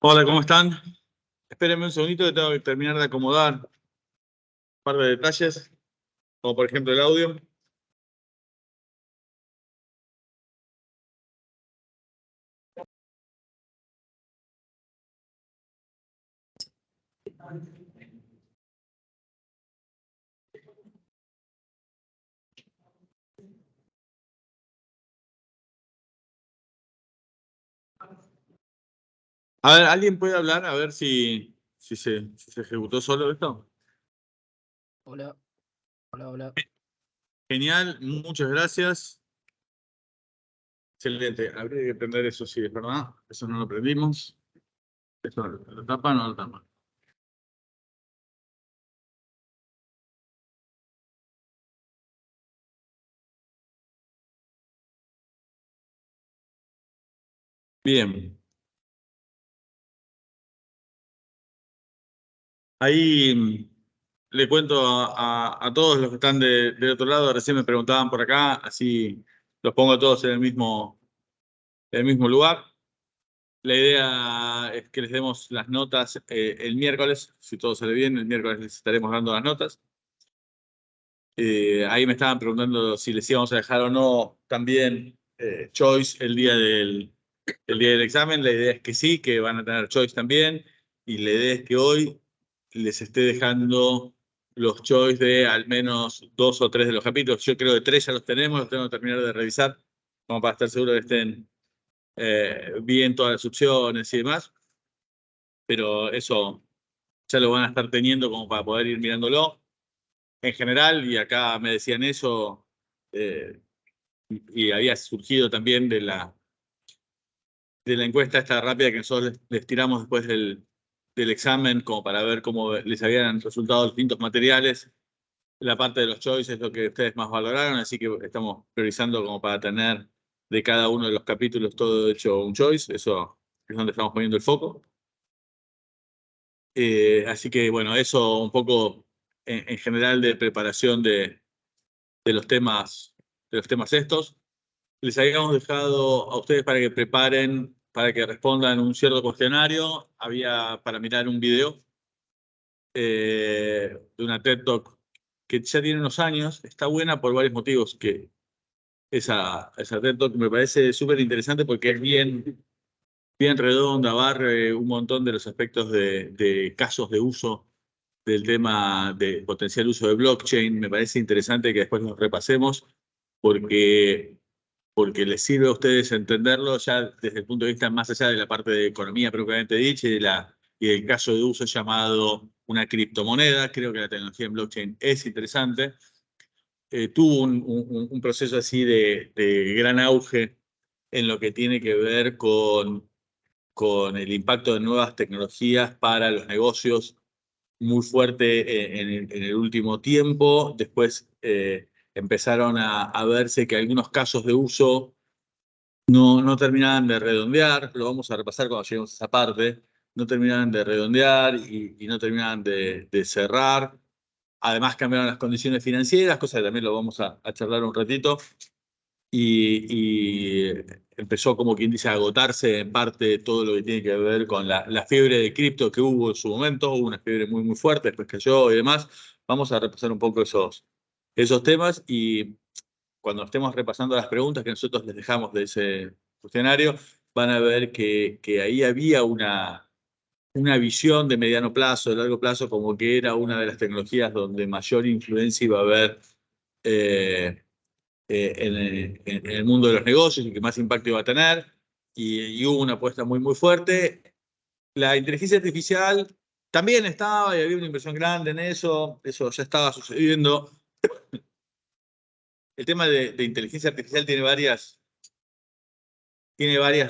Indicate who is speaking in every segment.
Speaker 1: Hola, ¿cómo están? Espérenme un segundito que tengo que terminar de acomodar un par de detalles, como por ejemplo el audio. A ver, ¿alguien puede hablar? A ver si se ejecutó solo esto.
Speaker 2: Hola, hola, hola.
Speaker 1: Genial, muchas gracias. Excelente. Habría que prender eso, sí, es verdad. Eso no lo prendimos. ¿Esto lo tapa o no lo tapa? Bien. Ahí le cuento a todos los que están del otro lado. Recién me preguntaban por acá, así los pongo a todos en el mismo lugar. La idea es que les demos las notas el miércoles, si todo sale bien, el miércoles les estaremos dando las notas. Ahí me estaban preguntando si les íbamos a dejar o no también choice el día del examen. La idea es que sí, que van a tener choice también. Y la idea es que hoy les esté dejando los choice de al menos 2 o 3 de los capítulos. Yo creo que 3 ya los tengo que terminar de revisar, como para estar seguro que estén bien todas las opciones y demás. Pero eso ya lo van a estar teniendo como para poder ir mirándolo en general, y acá me decían eso, eh, y había surgido también de la encuesta esta rápida que nosotros les tiramos después del examen, como para ver cómo les habían resultado los distintos materiales. La parte de los choices es lo que ustedes más valoraron, así que estamos priorizando como para tener de cada uno de los capítulos todo hecho un choice. Eso es donde estamos poniendo el foco. Así que bueno, eso un poco en general de preparación de los temas, de los temas estos. Les habíamos dejado a ustedes para que preparen, para que respondan un cierto cuestionario. Había para mirar un video de una TED Talk que ya tiene unos años. Está buena por varios motivos. Que esa TED Talk me parece súper interesante porque es bien redonda, barre un montón de los aspectos de casos de uso del tema de potencial uso de blockchain. Me parece interesante que después nos repasemos porque les sirve a ustedes entenderlo ya desde el punto de vista más allá de la parte de economía propiamente dicha y del caso de uso llamado una criptomoneda. Creo que la tecnología en blockchain es interesante. Tuvo un proceso así de gran auge en lo que tiene que ver con el impacto de nuevas tecnologías para los negocios muy fuerte en el último tiempo. Después empezaron a verse que algunos casos de uso no terminaban de redondear. Lo vamos a repasar cuando lleguemos a esa parte. No terminaban de redondear y no terminaban de cerrar. Además cambiaron las condiciones financieras, cosa que también lo vamos a charlar un ratito. Y empezó, como quien dice, a agotarse en parte todo lo que tiene que ver con la fiebre de cripto que hubo en su momento. Hubo una fiebre muy fuerte, después cayó y demás. Vamos a repasar un poco esos temas, y cuando estemos repasando las preguntas que nosotros les dejamos de ese cuestionario, van a ver que ahí había una visión de mediano plazo, de largo plazo, como que era una de las tecnologías donde mayor influencia iba a haber eh, en el mundo de los negocios y que más impacto iba a tener. Y hubo una apuesta muy fuerte. La inteligencia artificial también estaba y había una inversión grande en eso ya estaba sucediendo. El tema de inteligencia artificial tiene varias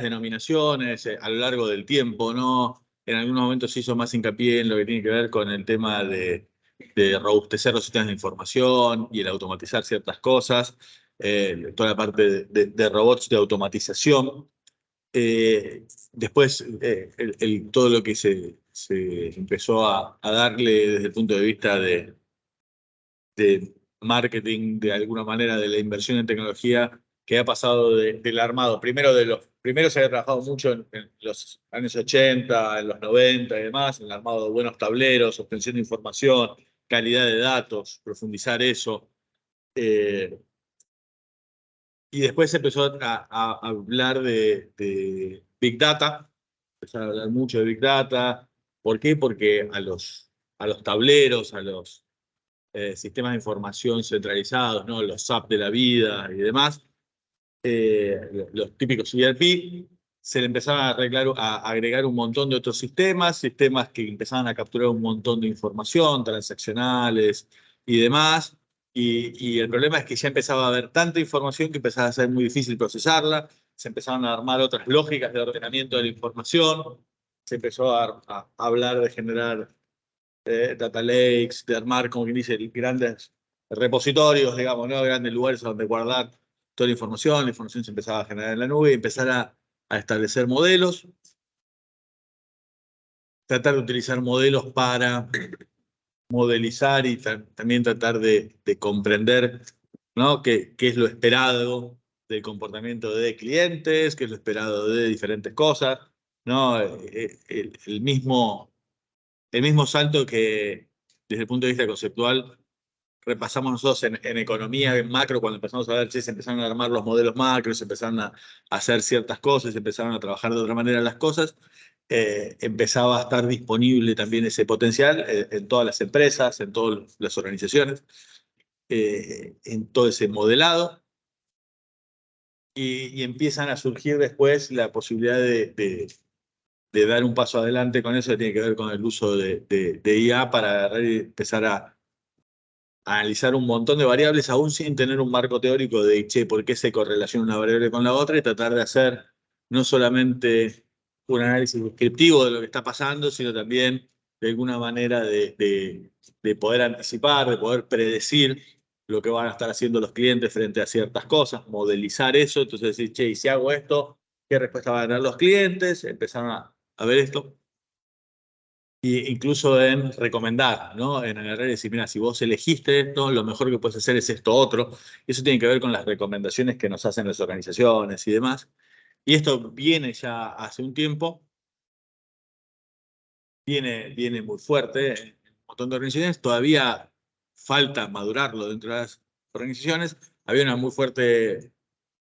Speaker 1: denominaciones a lo largo del tiempo, ¿no? En algunos momentos se hizo más hincapié en lo que tiene que ver con el tema de robustecer los sistemas de información y el automatizar ciertas cosas, toda la parte de robots de automatización. Después, todo lo que se empezó a darle desde el punto de vista de marketing, de alguna manera, de la inversión en tecnología, que ha pasado del armado. Primero se había trabajado mucho en los años 80, en los 90 y demás, en el armado de buenos tableros, obtención de información, calidad de datos, profundizar eso. Y después se empezó a hablar de Big Data, empezó a hablar mucho de Big Data. ¿Por qué? Porque a los tableros, a los sistemas de información centralizados, ¿no? Los SAP de la vida y demás, los típicos ERP, se le empezaron a agregar un montón de otros sistemas que empezaban a capturar un montón de información, transaccionales y demás. Y el problema es que ya empezaba a haber tanta información que empezaba a ser muy difícil procesarla, se empezaron a armar otras lógicas de ordenamiento de la información, se empezó a hablar de generar data lakes, de armar, como quien dice, grandes repositorios, digamos, ¿no? Grandes lugares donde guardar toda la información se empezaba a generar en la nube y empezar a establecer modelos, tratar de utilizar modelos para modelizar y también tratar de comprender, ¿no? qué es lo esperado del comportamiento de clientes, qué es lo esperado de diferentes cosas, ¿no? El mismo salto que desde el punto de vista conceptual repasamos nosotros en economía, en macro, cuando empezamos a ver, che, se empezaron a armar los modelos macros, se empezaron a hacer ciertas cosas, se empezaron a trabajar de otra manera las cosas, empezaba a estar disponible también ese potencial en todas las empresas, en todas las organizaciones, en todo ese modelado, y empiezan a surgir después la posibilidad de dar un paso adelante con eso, que tiene que ver con el uso de IA para agarrar y empezar a analizar un montón de variables, aún sin tener un marco teórico de, che, ¿por qué se correlaciona una variable con la otra? Y tratar de hacer no solamente un análisis descriptivo de lo que está pasando, sino también de alguna manera de poder anticipar, de poder predecir lo que van a estar haciendo los clientes frente a ciertas cosas, modelizar eso, entonces decir, che, y si hago esto, ¿qué respuesta van a tener los clientes? Empezaron a ver esto. Y incluso en recomendar, ¿no? En agarrar y decir, mira, si vos elegiste esto, lo mejor que puedes hacer es esto otro. Y eso tiene que ver con las recomendaciones que nos hacen las organizaciones y demás. Y esto viene ya hace un tiempo, viene muy fuerte en un montón de organizaciones. Todavía falta madurarlo dentro de las organizaciones. Había una muy fuerte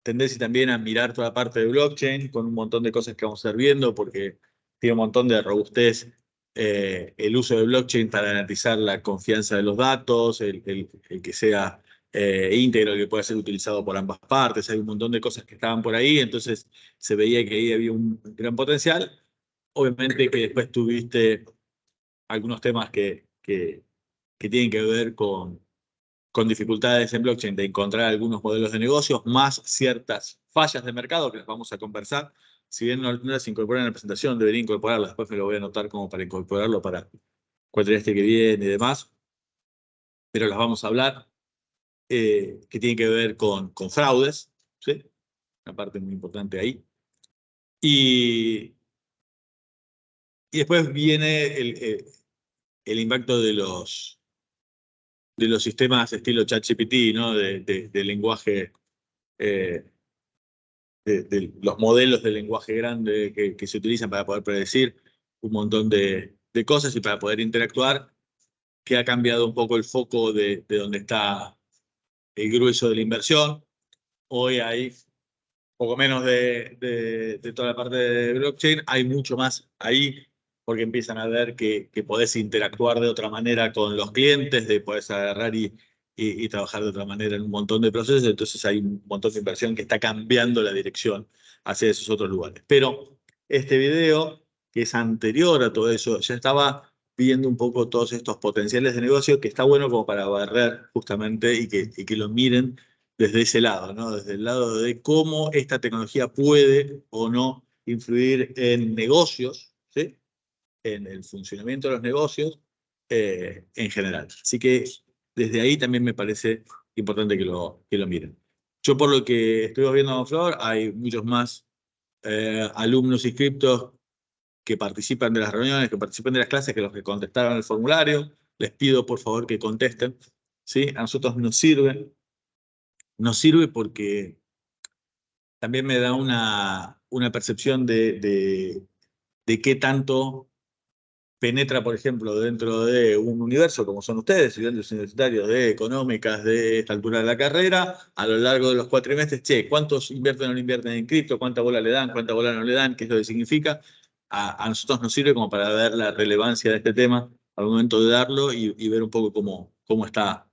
Speaker 1: tendencia también a mirar toda la parte de blockchain con un montón de cosas que vamos a estar viendo porque tiene un montón de robustez el uso de blockchain para garantizar la confianza de los datos, el que sea íntegro, el que pueda ser utilizado por ambas partes. Hay un montón de cosas que estaban por ahí, entonces se veía que ahí había un gran potencial. Obviamente que después tuviste algunos temas que tienen que ver con dificultades en blockchain de encontrar algunos modelos de negocios, más ciertas fallas de mercado que las vamos a conversar. Si bien no las incorporan en la presentación, debería incorporarlas. Después me lo voy a anotar como para incorporarlo para cuatrimestre que viene y demás. Pero las vamos a hablar, que tienen que ver con fraudes, ¿sí? Una parte muy importante ahí. Y después viene el impacto de los sistemas estilo ChatGPT, ¿no? De lenguaje de los modelos de lenguaje grande que se utilizan para poder predecir un montón de cosas y para poder interactuar, que ha cambiado un poco el foco de donde está el grueso de la inversión. Hoy hay poco menos de toda la parte de blockchain, hay mucho más ahí porque empiezan a ver que podés interactuar de otra manera con los clientes, de podés agarrar y trabajar de otra manera en un montón de procesos, entonces hay un montón de inversión que está cambiando la dirección hacia esos otros lugares. Pero este video, que es anterior a todo eso, ya estaba viendo un poco todos estos potenciales de negocio que está bueno como para barrer justamente y que lo miren desde ese lado, ¿no? Desde el lado de cómo esta tecnología puede o no influir en negocios, ¿sí? En el funcionamiento de los negocios en general. Así que desde ahí también me parece importante que lo miren. Yo por lo que estoy viendo en Flor, hay muchos más alumnos inscriptos que participan de las reuniones, que participan de las clases, que los que contestaron el formulario. Les pido por favor que contesten, ¿sí? A nosotros nos sirve porque también me da una percepción de qué tanto penetra, por ejemplo, dentro de un universo como son ustedes, estudiantes universitarios de económicas de esta altura de la carrera, a lo largo de los cuatrimestres, che, ¿cuántos invierten o no invierten en cripto? ¿Cuánta bola le dan? ¿Cuánta bola no le dan? ¿Qué es lo que significa? A nosotros nos sirve como para ver la relevancia de este tema al momento de darlo y ver un poco cómo está.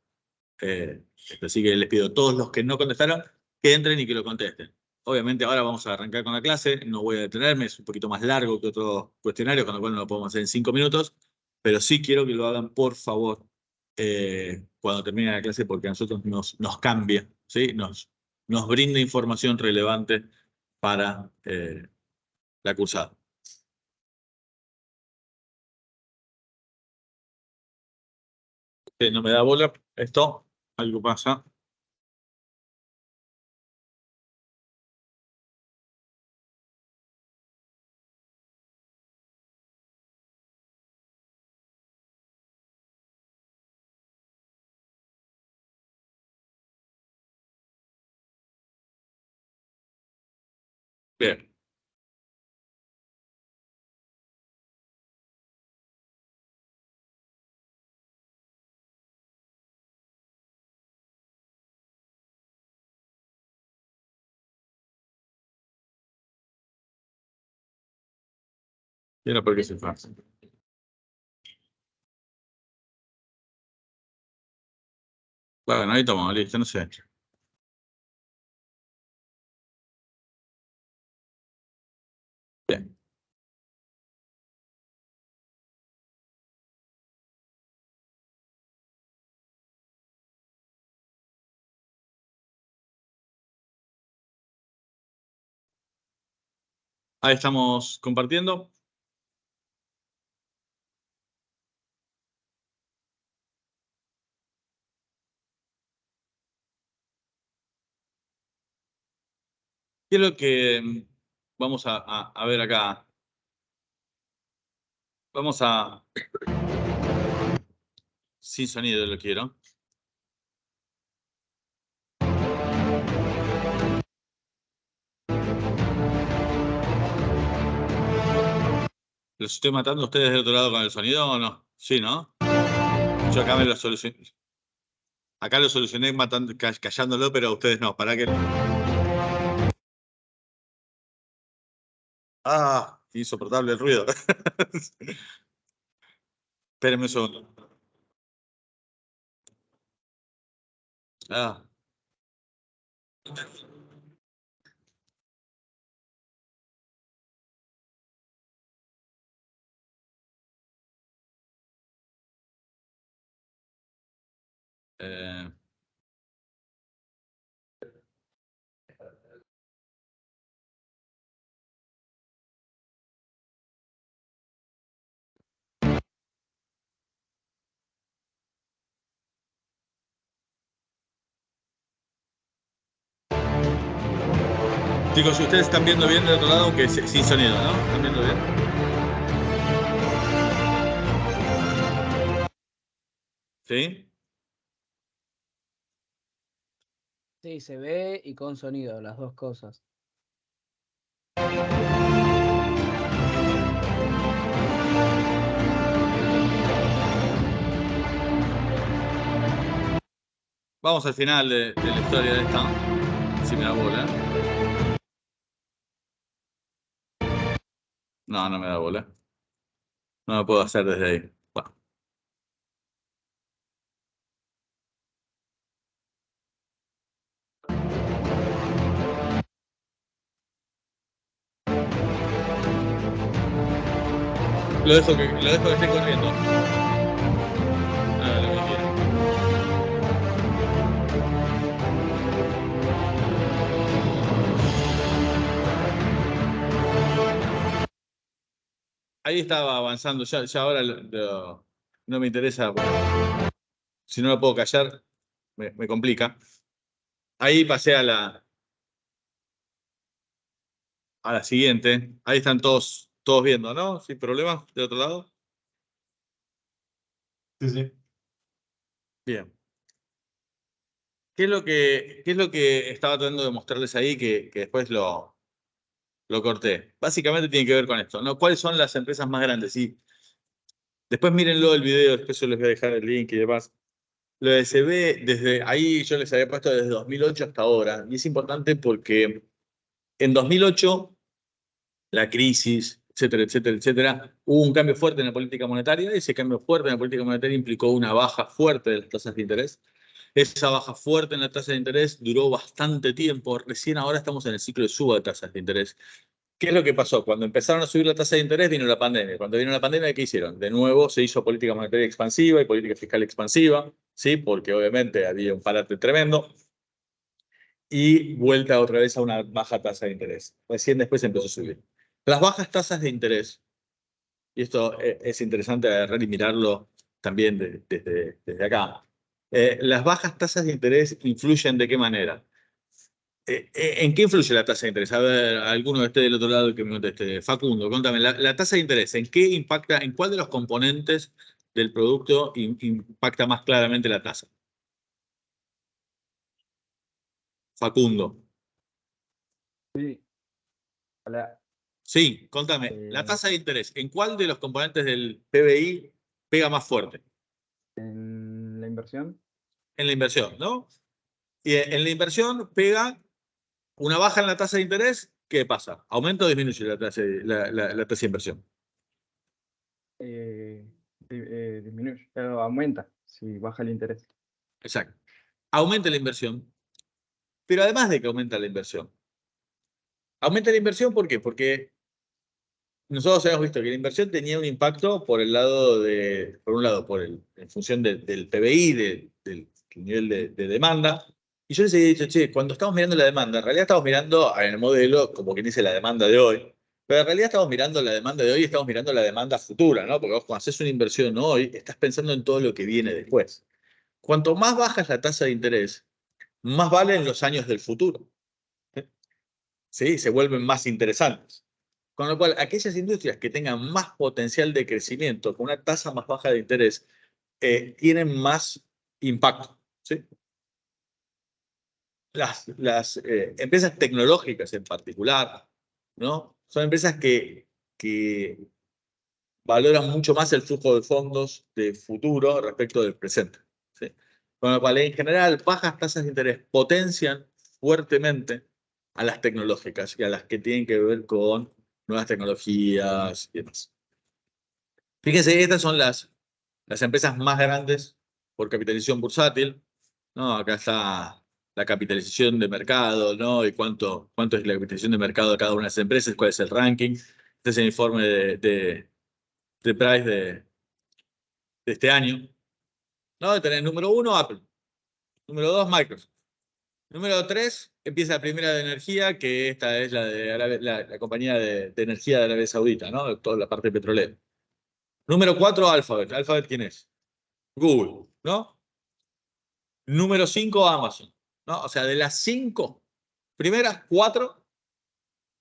Speaker 1: Así que les pido a todos los que no contestaron que entren y que lo contesten. Obviamente ahora vamos a arrancar con la clase, no voy a detenerme, es un poquito más largo que otros cuestionarios, con lo cual no lo podemos hacer en 5 minutos, pero sí quiero que lo hagan por favor cuando termine la clase porque a nosotros nos cambia, ¿sí? Nos brinda información relevante para la cursada. No me da bola esto, algo pasa. Bien. Quiero porque se pasa. Bueno, ahí estamos, listo, no sé. Bien. Ahí estamos compartiendo. Quiero que vamos a ver acá. Vamos a. Sin sonido lo quiero. ¿Los estoy matando a ustedes del otro lado con el sonido o no? Sí, ¿no? Yo acá me lo solucioné. Acá lo solucioné matando, callándolo, pero ustedes no. ¿Para qué? Ah, insoportable el ruido. Espérenme un segundo. Ah. Eh, Chicos, si ustedes están viendo bien del otro lado, aunque sin sonido, ¿no? ¿Están viendo bien? ¿Sí?
Speaker 2: Sí, se ve y con sonido, las dos cosas.
Speaker 1: Vamos al final de la historia de esta. Si me da bola. No, no me da bola. No lo puedo hacer desde ahí. Bueno. Lo dejo que esté corriendo. Haga lo que quiera. Ahí estaba avanzando. Ya ahora no me interesa. Si no lo puedo callar, me complica. Ahí pasé a la siguiente. Ahí están todos viendo, ¿no? Sin problema, del otro lado.
Speaker 3: Sí, sí.
Speaker 1: Bien. ¿Qué es lo que estaba tratando de mostrarles ahí que después lo corté? Básicamente tiene que ver con esto, ¿no? ¿Cuáles son las empresas más grandes? Y después mírenlo el video, después yo les voy a dejar el link y demás. Lo que se ve desde ahí, yo les había puesto desde 2008 hasta ahora, y es importante porque en 2008, la crisis, etcétera, etcétera, etcétera, hubo un cambio fuerte en la política monetaria, y ese cambio fuerte en la política monetaria implicó una baja fuerte de las tasas de interés. Esa baja fuerte en la tasa de interés duró bastante tiempo, recién ahora estamos en el ciclo de suba de tasas de interés. ¿Qué es lo que pasó? Cuando empezaron a subir la tasa de interés vino la pandemia. Cuando vino la pandemia, ¿qué hicieron? De nuevo se hizo política monetaria expansiva y política fiscal expansiva, ¿sí? Porque obviamente había un parate tremendo y vuelta otra vez a una baja tasa de interés. Recién después empezó a subir. Las bajas tasas de interés, y esto es interesante agarrar y mirarlo también desde acá. Las bajas tasas de interés influyen de qué manera. ¿En qué influye la tasa de interés? A ver, alguno que esté del otro lado que me conteste. Facundo, contame, la tasa de interés, ¿en qué impacta, en cuál de los componentes del producto impacta más claramente la tasa? Facundo.
Speaker 2: Sí, hola.
Speaker 1: Sí, contame, la
Speaker 2: Eh,
Speaker 1: tasa de interés, ¿en cuál de los componentes del PBI pega más fuerte?
Speaker 2: en la inversión,
Speaker 1: En la inversión, ¿no? Y en la inversión pega una baja en la tasa de interés, ¿qué pasa? ¿Aumenta o disminuye la tasa de inversión?
Speaker 2: eh, disminuye, pero aumenta si baja el interés.
Speaker 1: Exacto. Aumenta la inversión, pero además de que aumenta la inversión. Aumenta la inversión, ¿por qué? Porque nosotros hemos visto que la inversión tenía un impacto por el lado por un lado, en función del PBI, del nivel de demanda. Y yo les he dicho, che, cuando estamos mirando la demanda, en realidad estamos mirando en el modelo, como quien dice, la demanda de hoy. Pero en realidad estamos mirando la demanda de hoy y estamos mirando la demanda futura, ¿no? Porque vos cuando haces una inversión hoy, estás pensando en todo lo que viene después. Cuanto más baja es la tasa de interés, más valen los años del futuro. ¿Sí? Se vuelven más interesantes. Con lo cual, aquellas industrias que tengan más potencial de crecimiento, con una tasa más baja de interés, tienen más impacto. ¿Sí? Las empresas tecnológicas en particular, ¿no? Son empresas que valoran mucho más el flujo de fondos de futuro respecto del presente. ¿Sí? Con lo cual, en general, bajas tasas de interés potencian fuertemente a las tecnológicas y a las que tienen que ver con nuevas tecnologías y demás. Fíjense, estas son las empresas más grandes por capitalización bursátil, ¿no? Acá está la capitalización de mercado, ¿no? Y cuánto es la capitalización de mercado de cada una de las empresas, cuál es el ranking. Este es el informe de Price de este año. ¿No? Tenés número 1, Apple. Número 2, Microsoft. Número 3, empieza la primera de energía, que esta es la compañía de energía de Arabia Saudita, ¿no? Toda la parte petrolera. Número 4, Alphabet. ¿Alphabet quién es? Google, ¿no? Número 5, Amazon, ¿no? O sea, de las 5 primeras, 4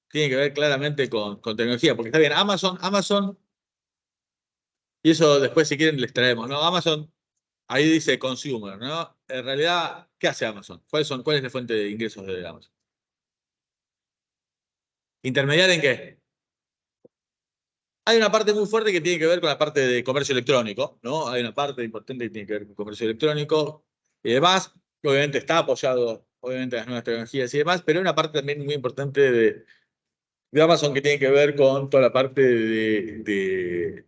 Speaker 1: tienen que ver claramente con tecnología, porque está bien, Amazon, y eso después si quieren les traemos, ¿no? Amazon, ahí dice consumer, ¿no? En realidad, ¿qué hace Amazon? ¿Cuál es la fuente de ingresos de Amazon? ¿Intermediaria en qué? Hay una parte muy fuerte que tiene que ver con la parte de comercio electrónico, ¿no? Hay una parte importante que tiene que ver con comercio electrónico y demás. Obviamente está apoyado, obviamente, las nuevas tecnologías y demás, pero hay una parte también muy importante de Amazon que tiene que ver con toda la parte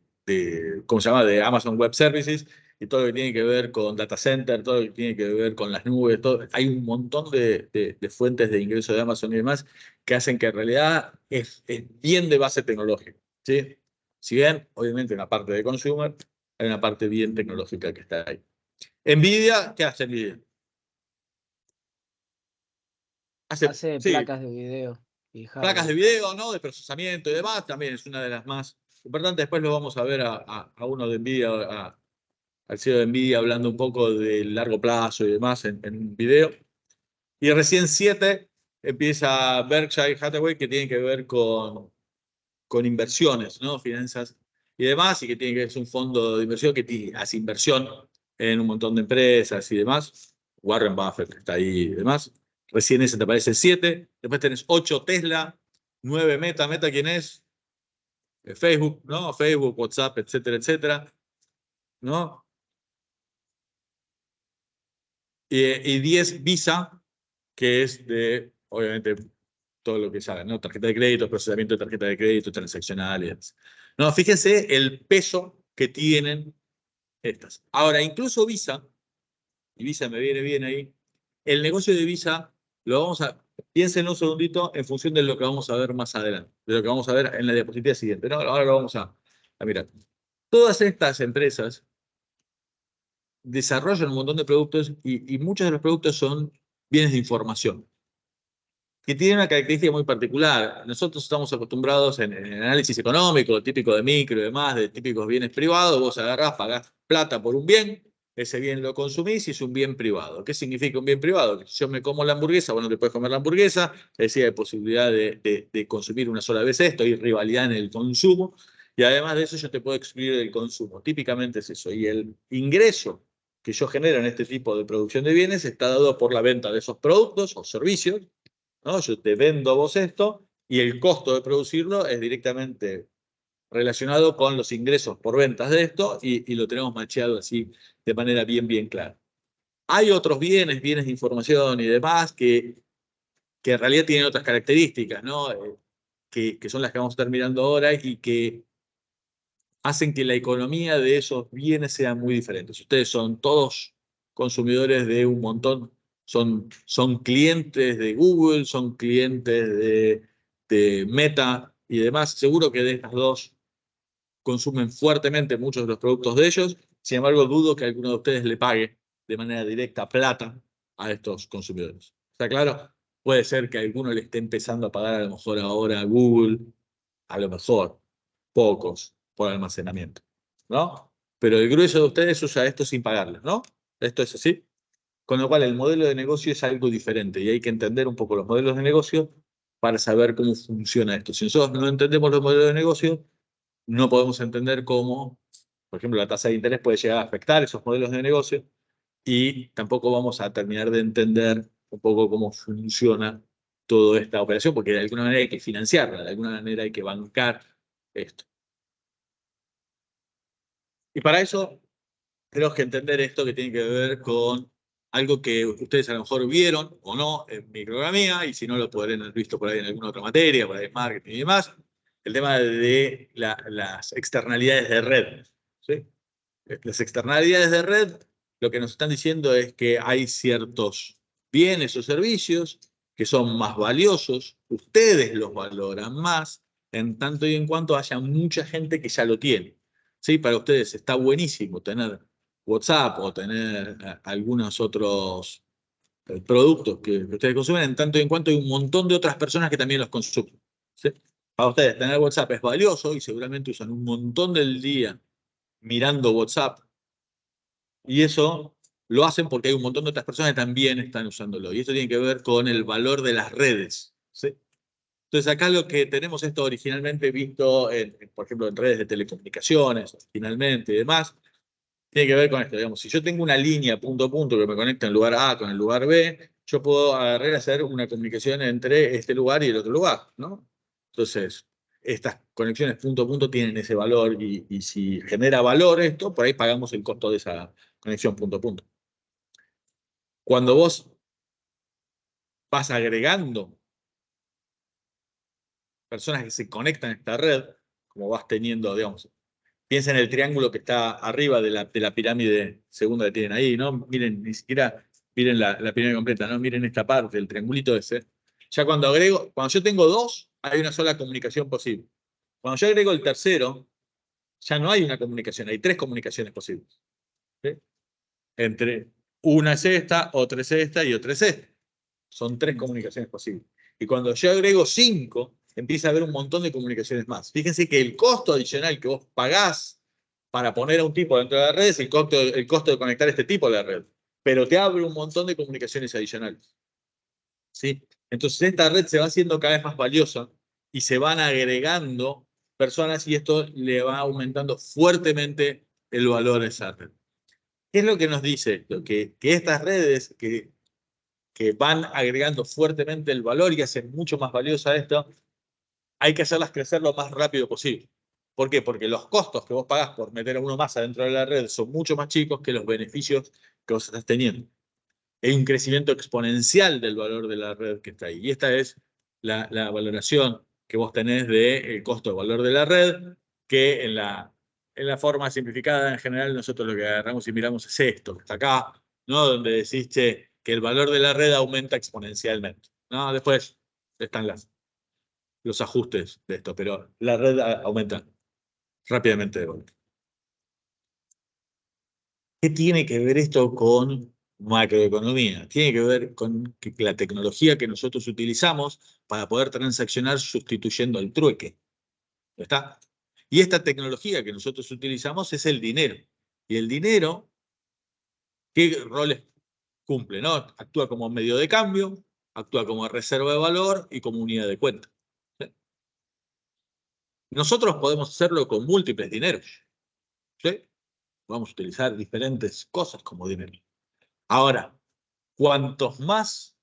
Speaker 1: ¿cómo se llama? De Amazon Web Services y todo lo que tiene que ver con data center, todo lo que tiene que ver con las nubes. Hay un montón de fuentes de ingreso de Amazon y demás que hacen que en realidad es bien de base tecnológica, ¿sí? Si bien, obviamente, en la parte de consumer, hay una parte bien tecnológica que está ahí. Nvidia, ¿qué hace Nvidia?
Speaker 2: Hace
Speaker 1: Sí,
Speaker 2: placas de video y
Speaker 1: placas de
Speaker 2: hardware.
Speaker 1: video, ¿no? De procesamiento y demás, también es una de las más importantes. Después lo vamos a ver a uno de Nvidia, al CEO de Nvidia hablando un poco del largo plazo y demás en un video. Y recién 7 empieza Berkshire Hathaway, que tiene que ver con inversiones, ¿no? Finanzas y demás, y que tiene que ser un fondo de inversión que hace inversión en un montón de empresas y demás. Warren Buffett, que está ahí y demás. Recién ese te aparece 7. Después tenés 8 Tesla, 9 Meta. ¿Meta quién es? Facebook, ¿no? Facebook, WhatsApp, etcétera, etcétera, ¿no? Y 10 Visa, que es de, obviamente, todo lo que saben, ¿no? Tarjeta de crédito, procesamiento de tarjeta de crédito, transaccionales. No, fíjense el peso que tienen estas. Ahora, incluso Visa, y Visa me viene bien ahí, el negocio de Visa lo vamos a, piensen un segundito en función de lo que vamos a ver más adelante, de lo que vamos a ver en la diapositiva siguiente. No, ahora lo vamos a mirar. Todas estas empresas desarrollan un montón de productos y muchos de los productos son bienes de información, que tienen una característica muy particular. Nosotros estamos acostumbrados en el análisis económico, típico de micro y demás, de típicos bienes privados, vos agarrás, pagás plata por un bien, ese bien lo consumís y es un bien privado. ¿Qué significa un bien privado? Que si yo me como la hamburguesa, bueno, te puedes comer la hamburguesa, es decir, hay posibilidad de consumir una sola vez esto, hay rivalidad en el consumo, y además de eso yo te puedo excluir del consumo. Típicamente es eso. Y el ingreso que yo genero en este tipo de producción de bienes está dado por la venta de esos productos o servicios, ¿no? Yo te vendo a vos esto y el costo de producirlo es directamente relacionado con los ingresos por ventas de esto y lo tenemos macheado así de manera bien clara. Hay otros bienes, bienes de información y demás que en realidad tienen otras características, ¿no? Que son las que vamos a estar mirando ahora y que hacen que la economía de esos bienes sea muy diferente. Ustedes son todos consumidores de un montón, son clientes de Google, son clientes de Meta y demás. Seguro que de estas dos consumen fuertemente muchos de los productos de ellos. Sin embargo, dudo que alguno de ustedes le pague de manera directa plata a estos consumidores. ¿Está claro? Puede ser que alguno le esté empezando a pagar a lo mejor ahora a Google, a lo mejor, pocos por almacenamiento, ¿no? Pero el grueso de ustedes usa esto sin pagarles, ¿no? Esto es así. Con lo cual el modelo de negocio es algo diferente y hay que entender un poco los modelos de negocio para saber cómo funciona esto. Si nosotros no entendemos los modelos de negocio, no podemos entender cómo, por ejemplo, la tasa de interés puede llegar a afectar esos modelos de negocio y tampoco vamos a terminar de entender un poco cómo funciona toda esta operación, porque de alguna manera hay que financiarla, de alguna manera hay que bancar esto. Y para eso tenemos que entender esto que tiene que ver con algo que ustedes a lo mejor vieron o no en microeconomía, y si no lo podrán haber visto por ahí en alguna otra materia, por ahí marketing y demás, el tema de las externalidades de red, ¿sí? Las externalidades de red lo que nos están diciendo es que hay ciertos bienes o servicios que son más valiosos, ustedes los valoran más, en tanto y en cuanto haya mucha gente que ya lo tiene. ¿Sí? Para ustedes está buenísimo tener WhatsApp o tener algunos otros productos que ustedes consumen, en tanto y en cuanto hay un montón de otras personas que también los consumen. ¿Sí? Para ustedes tener WhatsApp es valioso y seguramente usan un montón del día mirando WhatsApp y eso lo hacen porque hay un montón de otras personas que también están usándolo. Y esto tiene que ver con el valor de las redes, ¿sí? Entonces acá lo que tenemos esto originalmente visto, por ejemplo, en redes de telecomunicaciones, finalmente y demás, tiene que ver con esto. Digamos, si yo tengo una línea punto a punto que me conecta el lugar A con el lugar B, yo puedo agarrar y hacer una comunicación entre este lugar y el otro lugar, ¿no? Entonces, estas conexiones punto a punto tienen ese valor y si genera valor esto, por ahí pagamos el costo de esa conexión punto a punto. Cuando vos vas agregando personas que se conectan a esta red, como vas teniendo, digamos, piensa en el triángulo que está arriba de la pirámide segunda que tienen ahí, ¿no? Miren, ni siquiera miren la pirámide completa, ¿no? Miren esta parte, el triangulito ese. Ya cuando yo tengo dos, hay una sola comunicación posible. Cuando yo agrego el tercero, ya no hay una comunicación, hay tres comunicaciones posibles. ¿Sí? Entre una es esta, otra es esta y otra es esta. Son tres comunicaciones posibles. Y cuando yo agrego 5, empieza a haber un montón de comunicaciones más. Fíjense que el costo adicional que vos pagás para poner a un tipo dentro de la red es el costo de conectar este tipo a la red. Pero te abre un montón de comunicaciones adicionales. ¿Sí? Entonces esta red se va haciendo cada vez más valiosa y se van agregando personas y esto le va aumentando fuertemente el valor a esa red. ¿Qué es lo que nos dice esto? Que estas redes que van agregando fuertemente el valor y hacen mucho más valiosa esto, hay que hacerlas crecer lo más rápido posible. ¿Por qué? Porque los costos que vos pagás por meter a uno más adentro de la red son mucho más chicos que los beneficios que vos estás teniendo. Hay un crecimiento exponencial del valor de la red que está ahí. Y esta es la valoración que vos tenés del costo de valor de la red, que en la forma simplificada, en general, nosotros lo que agarramos y miramos es esto, que está acá, ¿no? Donde decís, che, que el valor de la red aumenta exponencialmente, ¿no? Después están los ajustes de esto, pero la red aumenta rápidamente de valor. ¿Qué tiene que ver esto con macroeconomía? Tiene que ver con que la tecnología que nosotros utilizamos para poder transaccionar sustituyendo al trueque. ¿Está? Y esta tecnología que nosotros utilizamos es el dinero. Y el dinero, ¿qué roles cumple? ¿No? Actúa como medio de cambio, actúa como reserva de valor y como unidad de cuenta. ¿Sí? Nosotros podemos hacerlo con múltiples dineros. ¿Sí? Vamos a utilizar diferentes cosas como dinero. Ahora, cuantos más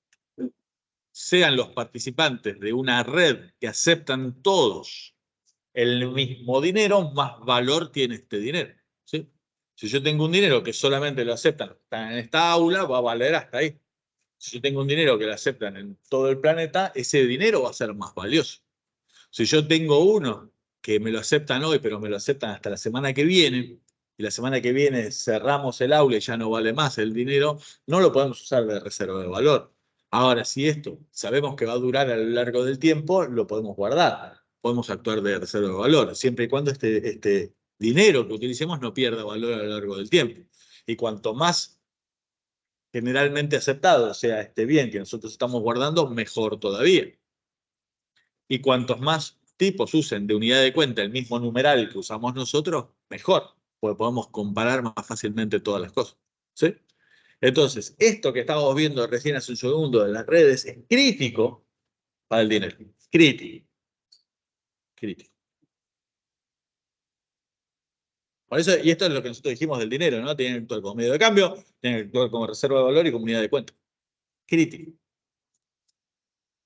Speaker 1: sean los participantes de una red que aceptan todos el mismo dinero, más valor tiene este dinero. ¿Sí? Si yo tengo un dinero que solamente lo aceptan está en esta aula, va a valer hasta ahí. Si yo tengo un dinero que lo aceptan en todo el planeta, ese dinero va a ser más valioso. Si yo tengo uno que me lo aceptan hoy, pero me lo aceptan hasta la semana que viene, y la semana que viene cerramos el aula y ya no vale más el dinero, no lo podemos usar de reserva de valor. Ahora, si esto sabemos que va a durar a lo largo del tiempo, lo podemos guardar. Podemos actuar de reserva de valor, siempre y cuando este dinero que utilicemos no pierda valor a lo largo del tiempo. Y cuanto más generalmente aceptado sea este bien que nosotros estamos guardando, mejor todavía. Y cuantos más tipos usen de unidad de cuenta el mismo numeral que usamos nosotros, mejor, porque podemos comparar más fácilmente todas las cosas. ¿Sí? Entonces, esto que estábamos viendo recién hace un segundo de las redes es crítico para el dinero. Crítico. Crítico. Por eso, y esto es lo que nosotros dijimos del dinero, ¿no? Tienen que actuar como medio de cambio, tienen que actuar como reserva de valor y como unidad de cuenta. Crítico.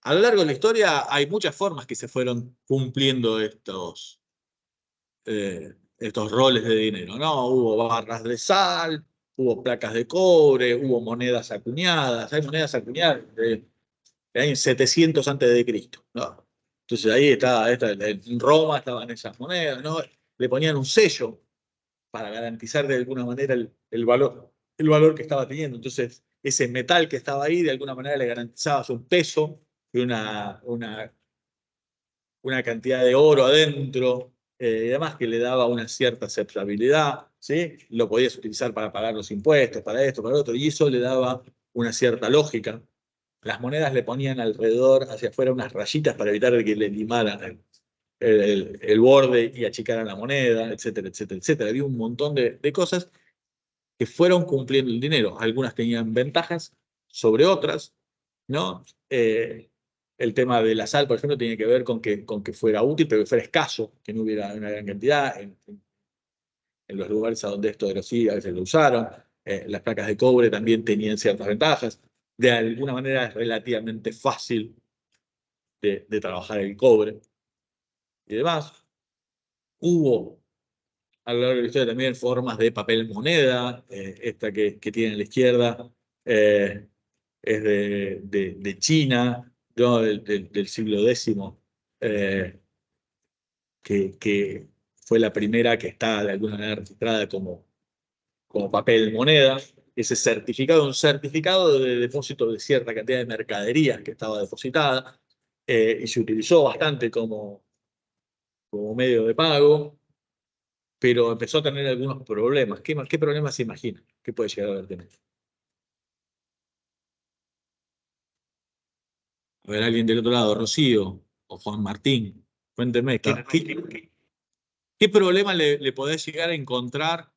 Speaker 1: A lo largo de la historia hay muchas formas que se fueron cumpliendo estos roles de dinero, ¿no? Hubo barras de sal, hubo placas de cobre, hubo monedas acuñadas, hay monedas acuñadas de años 700 antes de Cristo, ¿no? Entonces ahí en Roma estaban esas monedas, ¿no? Le ponían un sello para garantizar de alguna manera el valor que estaba teniendo. Entonces ese metal que estaba ahí de alguna manera le garantizaba un peso y una cantidad de oro adentro, y además que le daba una cierta aceptabilidad, ¿sí? Lo podías utilizar para pagar los impuestos, para esto, para lo otro, y eso le daba una cierta lógica. Las monedas le ponían alrededor, hacia afuera, unas rayitas para evitar que le limaran el borde y achicaran la moneda, etcétera, etcétera, etcétera. Había un montón de cosas que fueron cumpliendo el dinero. Algunas tenían ventajas sobre otras, ¿no? El tema de la sal, por ejemplo, tenía que ver con que fuera útil, pero que fuera escaso, que no hubiera una gran cantidad. En los lugares a donde esto era así, a veces lo usaron. Las placas de cobre también tenían ciertas ventajas. De alguna manera es relativamente fácil de trabajar el cobre y demás. Hubo a lo largo de la historia también formas de papel moneda. Esta que tiene a la izquierda eh, es de China, ¿no? Del siglo X, eh, que fue la primera que está de alguna manera registrada como papel moneda. Ese certificado, un certificado de depósito de cierta cantidad de mercaderías que estaba depositada, y se utilizó bastante como medio de pago, pero empezó a tener algunos problemas. ¿Qué problemas se imagina? ¿Qué puede llegar a haber tenido? A ver, alguien del otro lado, Rocío o Juan Martín, cuénteme, ¿qué problema le podés llegar a encontrar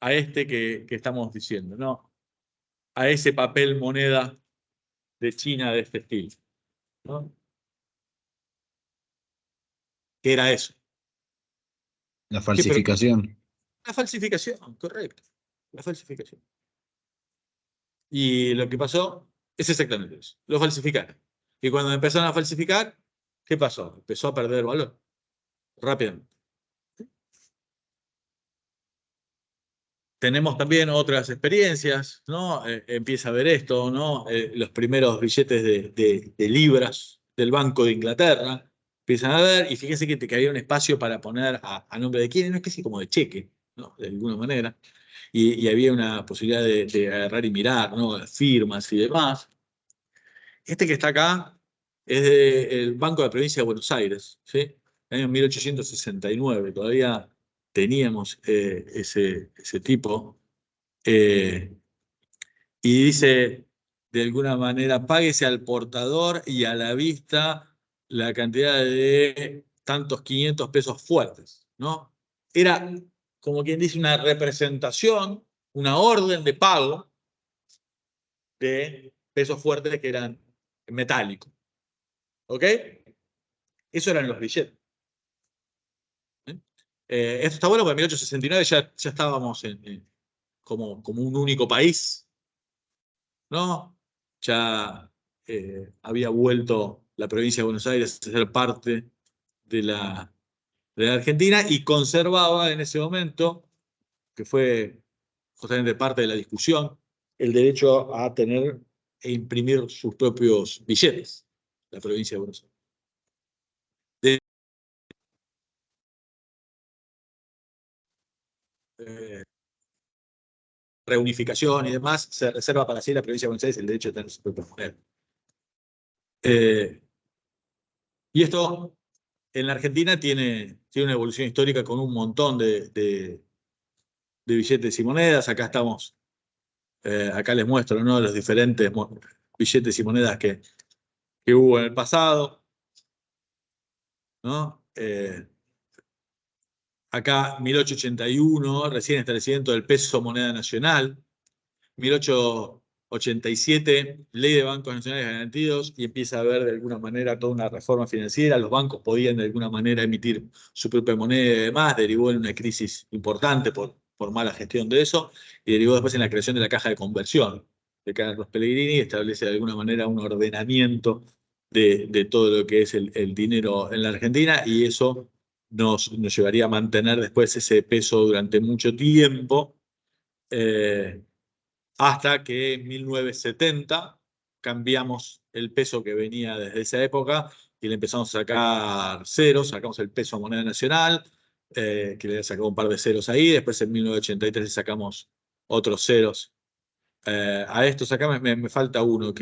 Speaker 1: a este que estamos diciendo, ¿no? A ese papel moneda de China de este estilo, ¿no? ¿Qué era eso?
Speaker 3: La
Speaker 1: ¿Qué pro-
Speaker 3: falsificación.
Speaker 1: La falsificación, correcto. La falsificación. Y lo que pasó es exactamente eso. Lo falsificaron. Y cuando empezaron a falsificar, ¿qué pasó? Empezó a perder valor rápidamente. Tenemos también otras experiencias, ¿no? Empieza a ver esto, ¿no? Los primeros billetes de libras del Banco de Inglaterra empiezan a ver, y fíjense que había un espacio para poner a nombre de quién, no es casi como de cheque, ¿no? De alguna manera. Y había una posibilidad de agarrar y mirar, ¿no? Firmas y demás. Este que está acá es del Banco de la Provincia de Buenos Aires, ¿sí? Año 1869, todavía teníamos ese tipo. Eh, y dice, de alguna manera, páguese al portador y a la vista la cantidad de tantos 500 pesos fuertes, ¿no? Era, como quien dice, una representación, una orden de pago de pesos fuertes que eran metálicos, ¿ok? Eso eran los billetes. ¿Eh? Esto está bueno porque en 1869 ya estábamos como un único país, ¿no? Ya había vuelto la provincia de Buenos Aires a ser parte de la Argentina y conservaba en ese momento, que fue justamente parte de la discusión, el derecho a tener e imprimir sus propios billetes, la provincia de Buenos Aires. Eh, Reunificación y demás, se reserva para sí la provincia de Buenos Aires el derecho de tener su propia moneda. Y esto en la Argentina tiene una evolución histórica con un montón de billetes y monedas. Acá estamos, acá les muestro, ¿no? Los diferentes billetes y monedas que hubo en el pasado, ¿no? Acá 1881, recién establecimiento del peso moneda nacional. 1887, ley de bancos nacionales garantidos, y empieza a haber de alguna manera toda una reforma financiera. Los bancos podían de alguna manera emitir su propia moneda y demás. Derivó en una crisis importante por mala gestión de eso, y derivó después en la creación de la caja de conversión de Carlos Pellegrini, y establece de alguna manera un ordenamiento de todo lo que es el dinero en la Argentina, y eso nos llevaría a mantener después ese peso durante mucho tiempo. Hasta que en 1970 cambiamos el peso que venía desde esa época y le empezamos a sacar ceros, sacamos el peso a moneda nacional, que le sacó un par de ceros ahí. Después en 1983 le sacamos otros ceros. A estos acá me falta uno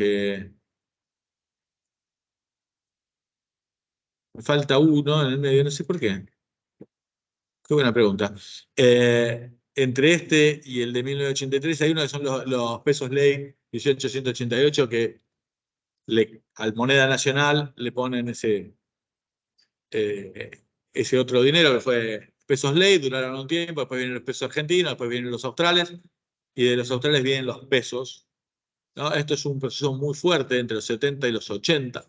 Speaker 1: me falta uno en el medio, no sé por qué. Qué buena pregunta. Entre este y el de 1983 hay uno que son los pesos ley 1888, que al moneda nacional le ponen ese otro dinero que fue pesos ley, duraron un tiempo, después vienen los pesos argentinos, después vienen los australes, y de los australes vienen los pesos, ¿no? Esto es un proceso muy fuerte entre los 70 y los 80,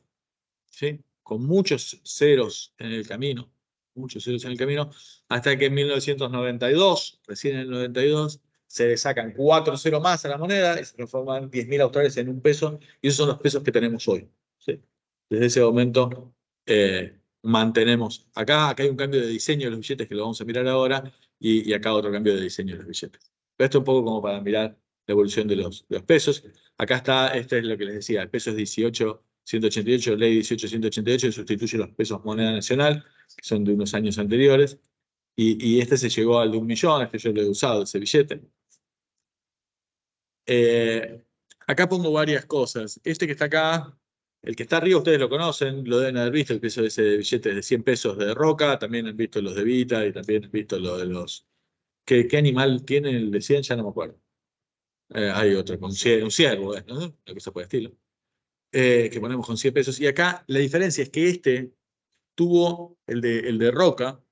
Speaker 1: ¿sí? Con muchos ceros en el camino, muchos ceros en el camino, hasta que en 1992, recién en el 92, se le sacan 4 ceros más a la moneda y se transforman 10.000 australes en un peso, y esos son los pesos que tenemos hoy, ¿sí? Desde ese momento mantenemos, acá hay un cambio de diseño de los billetes que lo vamos a mirar ahora, y acá otro cambio de diseño de los billetes. Pero esto un poco como para mirar la evolución de los pesos. Acá está, este es lo que les decía, el peso es 18.188, ley 18.188, que sustituye los pesos moneda nacional, que son de unos años anteriores, y este se llegó al de 1.000.000, este yo lo he usado, ese billete. Acá pongo varias cosas. Este que está acá, el que está arriba, ustedes lo conocen, lo deben haber visto, el peso de ese billete de 100 pesos de Roca, también han visto los de Vita y también han visto lo de los... ¿Qué animal tiene el de 100? Ya no me acuerdo. Hay otro, con un ciervo, ¿no? Lo que se puede estilo. Que ponemos con 100 pesos. Y acá la diferencia es que este tuvo, el de Roca,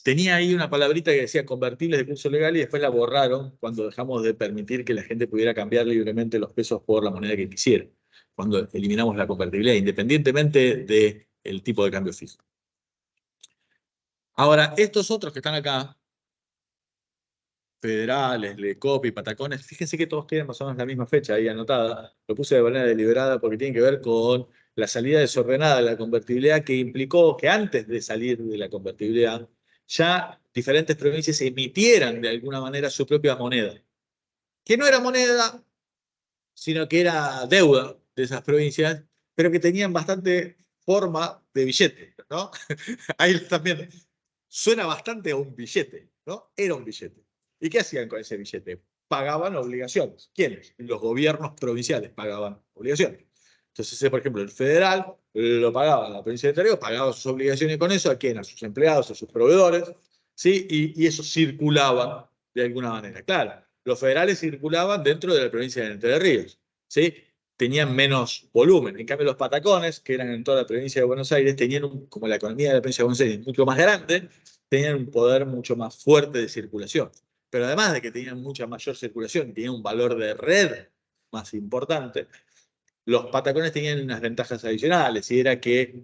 Speaker 1: tenía ahí una palabrita que decía convertibles de curso legal, y después la borraron cuando dejamos de permitir que la gente pudiera cambiar libremente los pesos por la moneda que quisiera, cuando eliminamos la convertibilidad, independientemente del tipo de cambio fijo. Ahora, estos otros que están acá, federales, LECOP y Patacones, fíjense que todos tienen más o menos la misma fecha ahí anotada. Lo puse de manera deliberada porque tiene que ver con la salida desordenada de la convertibilidad, que implicó que antes de salir de la convertibilidad, ya diferentes provincias emitieran de alguna manera su propia moneda, que no era moneda, sino que era deuda de esas provincias, pero que tenían bastante forma de billete, ¿no? Ahí también suena bastante a un billete, ¿no? Era un billete. ¿Y qué hacían con ese billete? Pagaban obligaciones. ¿Quiénes? Los gobiernos provinciales pagaban obligaciones. Entonces, por ejemplo, el federal lo pagaba la provincia de Entre Ríos, pagaba sus obligaciones con eso, ¿a quién? A sus empleados, a sus proveedores, ¿sí? Y eso circulaba de alguna manera. Claro, los federales circulaban dentro de la provincia de Entre Ríos, ¿sí? Tenían menos volumen. En cambio, los patacones, que eran en toda la provincia de Buenos Aires, tenían, como la economía de la provincia de Buenos Aires es mucho más grande, tenían un poder mucho más fuerte de circulación. Pero además de que tenían mucha mayor circulación y tenían un valor de red más importante, los patacones tenían unas ventajas adicionales, y era que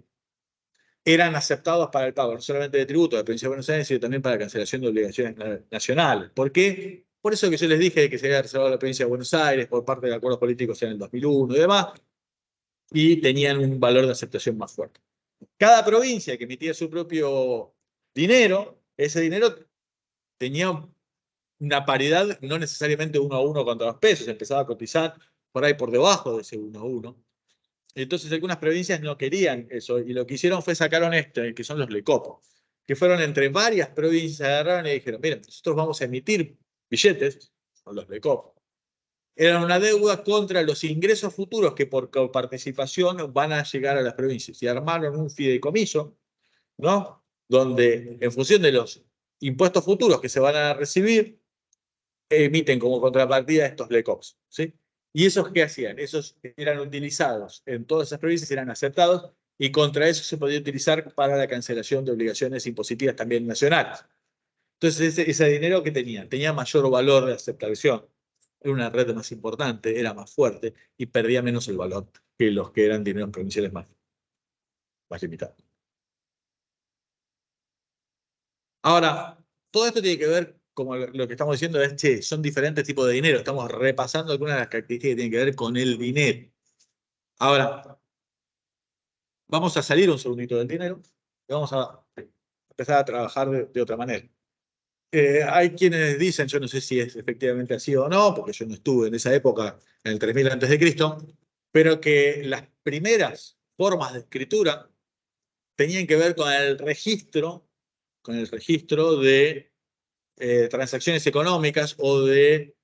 Speaker 1: eran aceptados para el pago, no solamente de tributo de la provincia de Buenos Aires, sino también para la cancelación de obligaciones nacionales. ¿Por qué? Por eso que yo les dije que se había reservado la provincia de Buenos Aires por parte de acuerdos políticos en el 2001 y demás, y tenían un valor de aceptación más fuerte. Cada provincia que emitía su propio dinero, ese dinero tenía una paridad no necesariamente 1 a 1 contra los pesos, empezaba a cotizar por ahí por debajo de ese 1 a 1. Entonces algunas provincias no querían eso y lo que hicieron fue sacaron este, que son los LECOP, que fueron entre varias provincias, agarraron y dijeron, miren, nosotros vamos a emitir billetes, son los LECOP. Eran una deuda contra los ingresos futuros que por participación van a llegar a las provincias. Y armaron un fideicomiso, ¿no? Donde en función de los impuestos futuros que se van a recibir, emiten como contrapartida estos LECOPs, ¿sí? ¿Y esos qué hacían? Esos eran utilizados en todas esas provincias, eran aceptados, y contra eso se podía utilizar para la cancelación de obligaciones impositivas también nacionales. Entonces ese dinero que tenía mayor valor de aceptación, era una red más importante, era más fuerte y perdía menos el valor que los que eran dineros provinciales más limitados. Ahora, todo esto tiene que ver, como lo que estamos diciendo es, che, son diferentes tipos de dinero. Estamos repasando algunas de las características que tienen que ver con el dinero. Ahora, vamos a salir un segundito del dinero y vamos a empezar a trabajar de otra manera. Hay quienes dicen, yo no sé si es efectivamente así o no, porque yo no estuve en esa época, en el 3000 a.C., pero que las primeras formas de escritura tenían que ver con el registro de transacciones económicas o de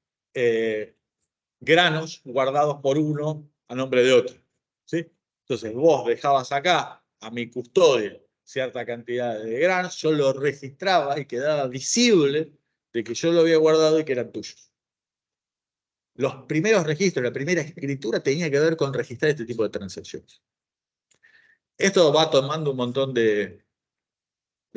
Speaker 1: granos guardados por uno a nombre de otro, ¿sí? Entonces vos dejabas acá a mi custodia cierta cantidad de granos, yo lo registraba y quedaba visible de que yo lo había guardado y que eran tuyos. Los primeros registros, la primera escritura tenía que ver con registrar este tipo de transacciones. Esto va tomando un montón de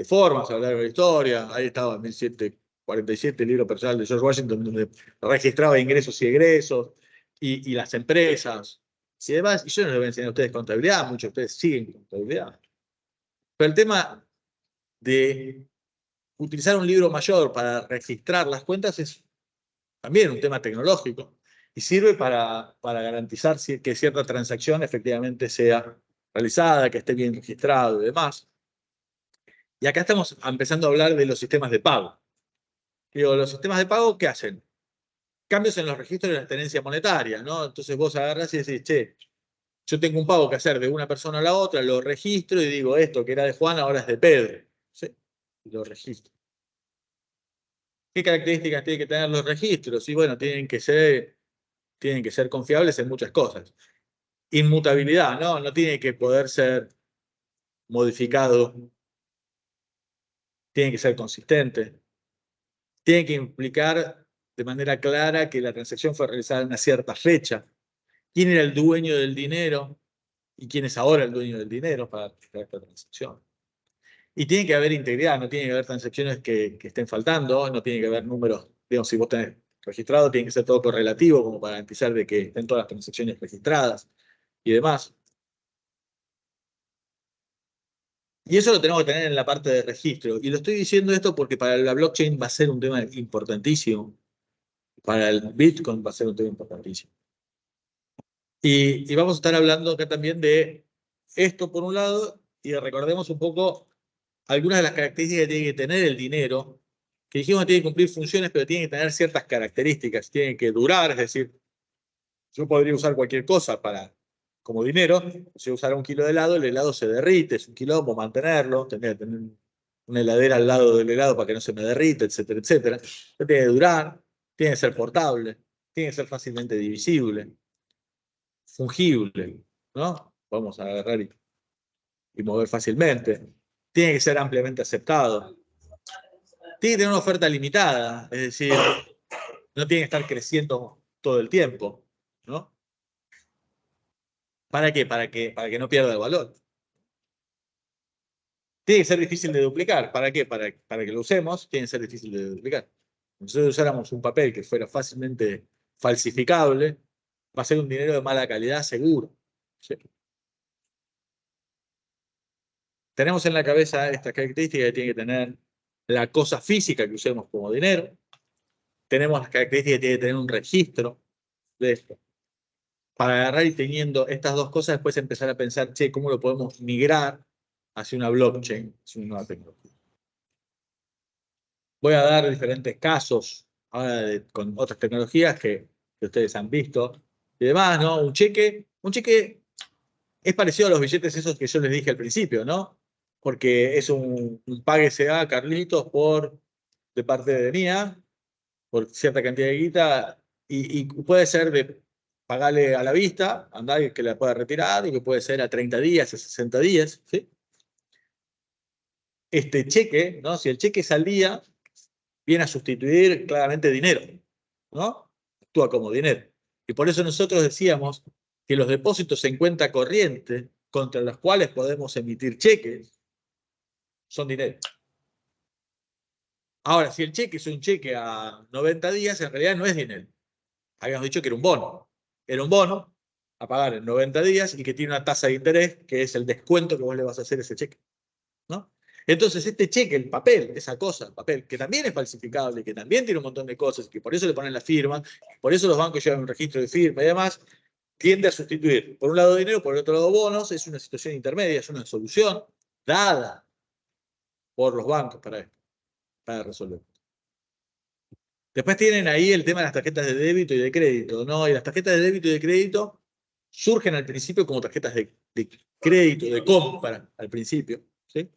Speaker 1: formas a lo largo de la historia. Ahí estaba en 1747 el libro personal de George Washington, donde registraba ingresos y egresos, y las empresas y demás. Y yo no les voy a enseñar a ustedes contabilidad, muchos de ustedes siguen contabilidad. Pero el tema de utilizar un libro mayor para registrar las cuentas es también un tema tecnológico y sirve para garantizar que cierta transacción efectivamente sea realizada, que esté bien registrado y demás. Y acá estamos empezando a hablar de los sistemas de pago. Digo, los sistemas de pago, ¿qué hacen? Cambios en los registros de la tenencia monetaria, ¿no? Entonces vos agarrás y decís, che, yo tengo un pago que hacer de una persona a la otra, lo registro y digo, esto que era de Juan ahora es de Pedro. ¿Sí? Y lo registro. ¿Qué características tienen que tener los registros? Y bueno, tienen que ser confiables en muchas cosas. Inmutabilidad, ¿no? No tiene que poder ser modificado, tiene que ser consistente, tiene que implicar de manera clara que la transacción fue realizada en una cierta fecha, quién era el dueño del dinero y quién es ahora el dueño del dinero para registrar esta transacción. Y tiene que haber integridad, no tiene que haber transacciones que estén faltando, no tiene que haber números, digamos, si vos tenés registrado, tiene que ser todo correlativo como para garantizar de que estén todas las transacciones registradas y demás. Y eso lo tenemos que tener en la parte de registro. Y lo estoy diciendo esto porque para la blockchain va a ser un tema importantísimo. Para el Bitcoin va a ser un tema importantísimo. Y vamos a estar hablando acá también de esto por un lado, y recordemos un poco algunas de las características que tiene que tener el dinero, que dijimos que tiene que cumplir funciones, pero tiene que tener ciertas características, tiene que durar, es decir, yo podría usar cualquier cosa como dinero, si yo usara un kilo de helado, el helado se derrite, es un quilombo mantenerlo, tendría que tener una heladera al lado del helado para que no se me derrite, etcétera, etcétera. Pero tiene que durar, tiene que ser portable, tiene que ser fácilmente divisible, fungible, ¿no? Vamos a agarrar y mover fácilmente. Tiene que ser ampliamente aceptado. Tiene que tener una oferta limitada, es decir, no tiene que estar creciendo todo el tiempo, ¿no? ¿Para qué? Para que no pierda el valor. Tiene que ser difícil de duplicar. ¿Para qué? Para que lo usemos, tiene que ser difícil de duplicar. Si nosotros usáramos un papel que fuera fácilmente falsificable, va a ser un dinero de mala calidad seguro. ¿Sí? Tenemos en la cabeza esta característica que tiene que tener la cosa física que usemos como dinero. Tenemos las características que tiene que tener un registro de esto. Para agarrar y teniendo estas dos cosas, después empezar a pensar, che, ¿cómo lo podemos migrar hacia una blockchain, hacia una nueva tecnología? Voy a dar diferentes casos ahora con otras tecnologías que ustedes han visto y demás, ¿no? Un cheque es parecido a los billetes esos que yo les dije al principio, ¿no? Porque es un páguese a Carlitos de parte de mía, por cierta cantidad de guita, y puede ser de pagarle a la vista, andar y que la pueda retirar, y que puede ser a 30 días, a 60 días, ¿sí? Este cheque, ¿no? Si el cheque es al día, viene a sustituir claramente dinero, ¿no? Actúa como dinero. Y por eso nosotros decíamos que los depósitos en cuenta corriente, contra los cuales podemos emitir cheques, son dinero. Ahora, si el cheque es un cheque a 90 días, en realidad no es dinero. Habíamos dicho que era un bono. Era un bono a pagar en 90 días y que tiene una tasa de interés, que es el descuento que vos le vas a hacer a ese cheque, ¿no? Entonces, este cheque, el papel, esa cosa, el papel, que también es falsificable, que también tiene un montón de cosas, que por eso le ponen la firma, por eso los bancos llevan un registro de firma y demás, tiende a sustituir, por un lado dinero, por el otro lado bonos, es una situación intermedia, es una solución dada por los bancos para esto, para resolver. Después tienen ahí el tema de las tarjetas de débito y de crédito, ¿no? Y las tarjetas de débito y de crédito surgen al principio como tarjetas de crédito, de compra, al principio, ¿sí?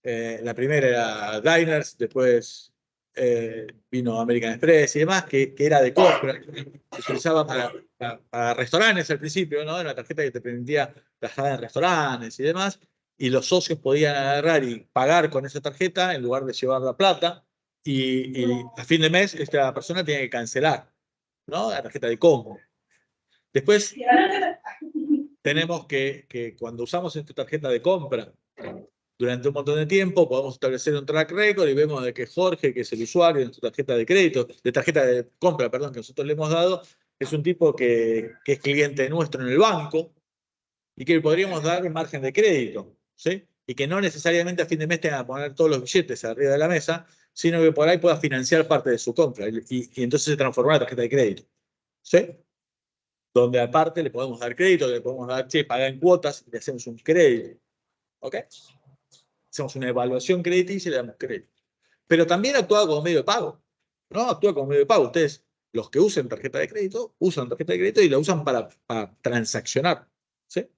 Speaker 1: La primera era Diners, después vino American Express y demás, que era de compra, que se usaba para restaurantes al principio, ¿no? Era una tarjeta que te permitía gastar en restaurantes y demás, y los socios podían agarrar y pagar con esa tarjeta en lugar de llevar la plata, y a fin de mes esta persona tiene que cancelar, ¿no? La tarjeta de compra. Después tenemos que cuando usamos esta tarjeta de compra, durante un montón de tiempo podemos establecer un track record y vemos de que Jorge, que es el usuario de nuestra tarjeta de crédito, de tarjeta de compra, perdón, que nosotros le hemos dado, es un tipo que es cliente nuestro en el banco y que le podríamos dar un margen de crédito, ¿sí? Y que no necesariamente a fin de mes tenga que poner todos los billetes arriba de la mesa, sino que por ahí pueda financiar parte de su compra y entonces se transforma en la tarjeta de crédito, ¿sí? Donde aparte le podemos dar crédito, le podemos dar, che, paga en cuotas y le hacemos un crédito, ¿ok? Hacemos una evaluación crediticia y le damos crédito. Pero también actúa como medio de pago, ¿no? Actúa como medio de pago. Ustedes, los que usen tarjeta de crédito, usan tarjeta de crédito y la usan para transaccionar, ¿sí?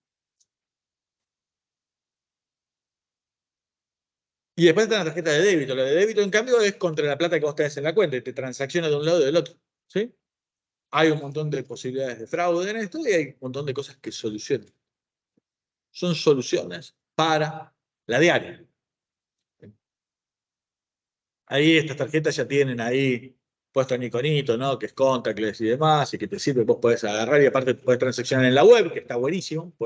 Speaker 1: Y después está la tarjeta de débito. La de débito, en cambio, es contra la plata que vos tenés en la cuenta y te transacciona de un lado y del otro, ¿sí? Hay un montón de posibilidades de fraude en esto y hay un montón de cosas que solucionan. Son soluciones para la diaria. Ahí estas tarjetas ya tienen ahí puesto el iconito, ¿no? Que es contactless y demás, y que te sirve, vos podés agarrar y aparte podés transaccionar en la web, que está buenísimo.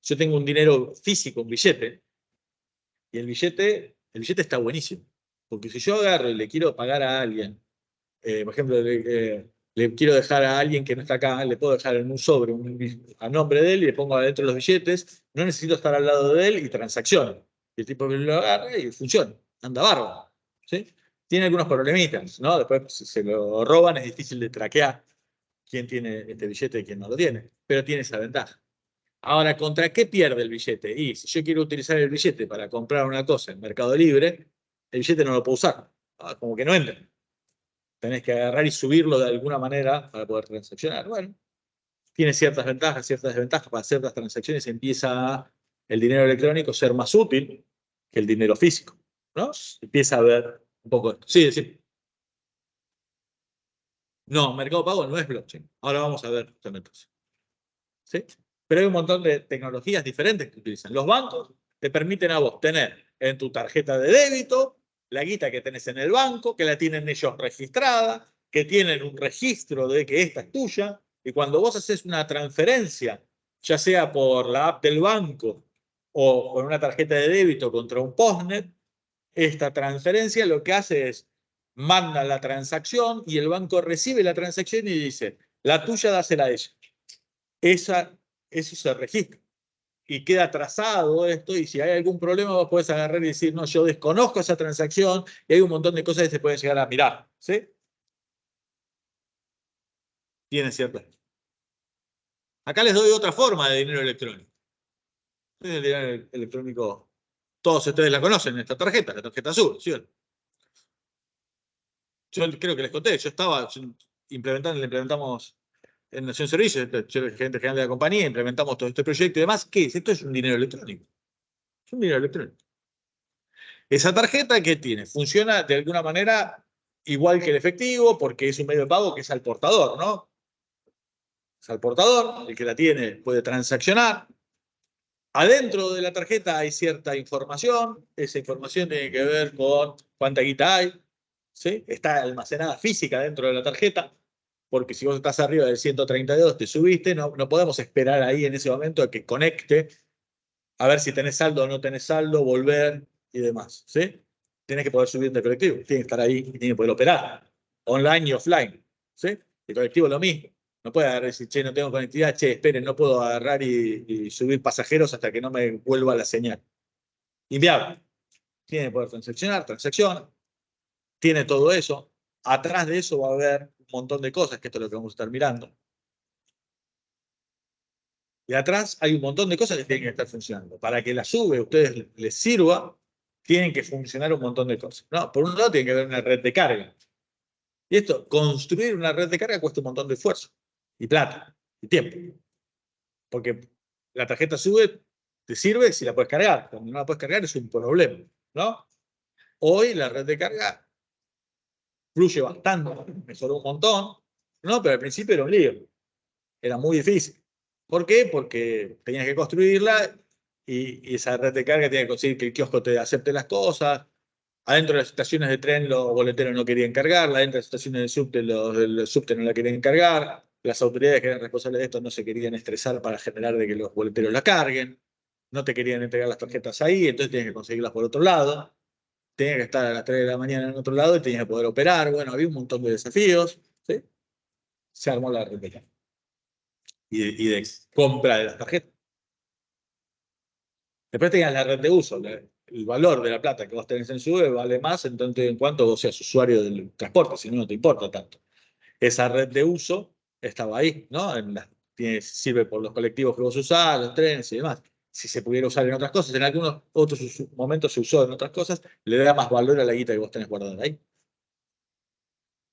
Speaker 1: Yo tengo un dinero físico, un billete, y el billete está buenísimo. Porque si yo agarro y le quiero pagar a alguien, por ejemplo, le quiero dejar a alguien que no está acá, le puedo dejar en un sobre a nombre de él y le pongo adentro los billetes, no necesito estar al lado de él y transacciona. Y el tipo lo agarra y funciona, anda bárbaro. ¿Sí? Tiene algunos problemitas, ¿no? Después, si se lo roban, es difícil de traquear quién tiene este billete y quién no lo tiene, pero tiene esa ventaja. Ahora, ¿contra qué pierde el billete? Y si yo quiero utilizar el billete para comprar una cosa en Mercado Libre, el billete no lo puedo usar. Como que no entra. Tenés que agarrar y subirlo de alguna manera para poder transaccionar. Bueno, tiene ciertas ventajas, ciertas desventajas. Para ciertas transacciones empieza el dinero electrónico a ser más útil que el dinero físico, ¿no? Empieza a ver un poco esto. Sí, sí. No, Mercado Pago no es blockchain. Ahora vamos a ver justamente eso. ¿Sí? Pero hay un montón de tecnologías diferentes que utilizan. Los bancos te permiten a vos tener en tu tarjeta de débito la guita que tenés en el banco, que la tienen ellos registrada, que tienen un registro de que esta es tuya, y cuando vos haces una transferencia, ya sea por la app del banco o con una tarjeta de débito contra un postnet, esta transferencia lo que hace es manda la transacción y el banco recibe la transacción y dice, la tuya dásela a ella. Eso se registra y queda trazado esto, y si hay algún problema vos podés agarrar y decir, no, yo desconozco esa transacción, y hay un montón de cosas que se pueden llegar a mirar, ¿sí? Tiene cierto. Acá les doy otra forma de dinero electrónico. El dinero electrónico, todos ustedes la conocen, esta tarjeta, la tarjeta azul, ¿sí? Yo creo que les conté, la implementamos en Nación Servicios, yo era el gerente general de la compañía, implementamos todo este proyecto y demás. ¿Qué es? Esto es un dinero electrónico. Es un dinero electrónico. Esa tarjeta, ¿qué tiene? Funciona de alguna manera igual que el efectivo, porque es un medio de pago que es al portador, ¿no? Es al portador, el que la tiene puede transaccionar. Adentro de la tarjeta hay cierta información, esa información tiene que ver con cuánta guita hay, ¿sí? Está almacenada física dentro de la tarjeta, porque si vos estás arriba del 132, te subiste, no podemos esperar ahí en ese momento a que conecte, a ver si tenés saldo o no tenés saldo, volver y demás, ¿sí? Tienes que poder subir de colectivo, tiene que estar ahí y tiene que poder operar, online y offline, ¿sí? El colectivo es lo mismo. No puede agarrar y decir, che, no tengo conectividad, che, esperen, no puedo agarrar y subir pasajeros hasta que no me vuelva la señal. Inviable. Tiene que poder transaccionar, transacciona, tiene todo eso. Atrás de eso va a haber un montón de cosas, que esto es lo que vamos a estar mirando. Y atrás hay un montón de cosas que tienen que estar funcionando. Para que la sube a ustedes les sirva, tienen que funcionar un montón de cosas. ¿No? Por un lado, tiene que haber una red de carga. Y esto, construir una red de carga cuesta un montón de esfuerzo, y plata, y tiempo. Porque la tarjeta sube, te sirve si la puedes cargar. Cuando no la puedes cargar es un problema, ¿no? Hoy la red de carga fluye bastante, mejoró un montón, ¿no? Pero al principio era un lío, era muy difícil. ¿Por qué? Porque tenías que construirla y esa red de carga tenía que conseguir que el kiosco te acepte las cosas. Adentro de las estaciones de tren los boleteros no querían cargarla, adentro de las estaciones del subte los del subte no la querían cargar, las autoridades que eran responsables de esto no se querían estresar para generar de que los boleteros la carguen, no te querían entregar las tarjetas ahí, entonces tenías que conseguirlas por otro lado, tenías que estar a las 3 de la mañana en otro lado y tenías que poder operar, bueno, había un montón de desafíos, ¿sí? Se armó la red y de compra de las tarjetas. Después tenías la red de uso, el valor de la plata que vos tenés en SUBE vale más en tanto en cuanto vos seas usuario del transporte, si no, no te importa tanto. Esa red de uso estaba ahí, ¿no? Sirve por los colectivos que vos usás, los trenes y demás. Si se pudiera usar en otras cosas, en algunos otros momentos se usó en otras cosas, le da más valor a la guita que vos tenés guardada ahí.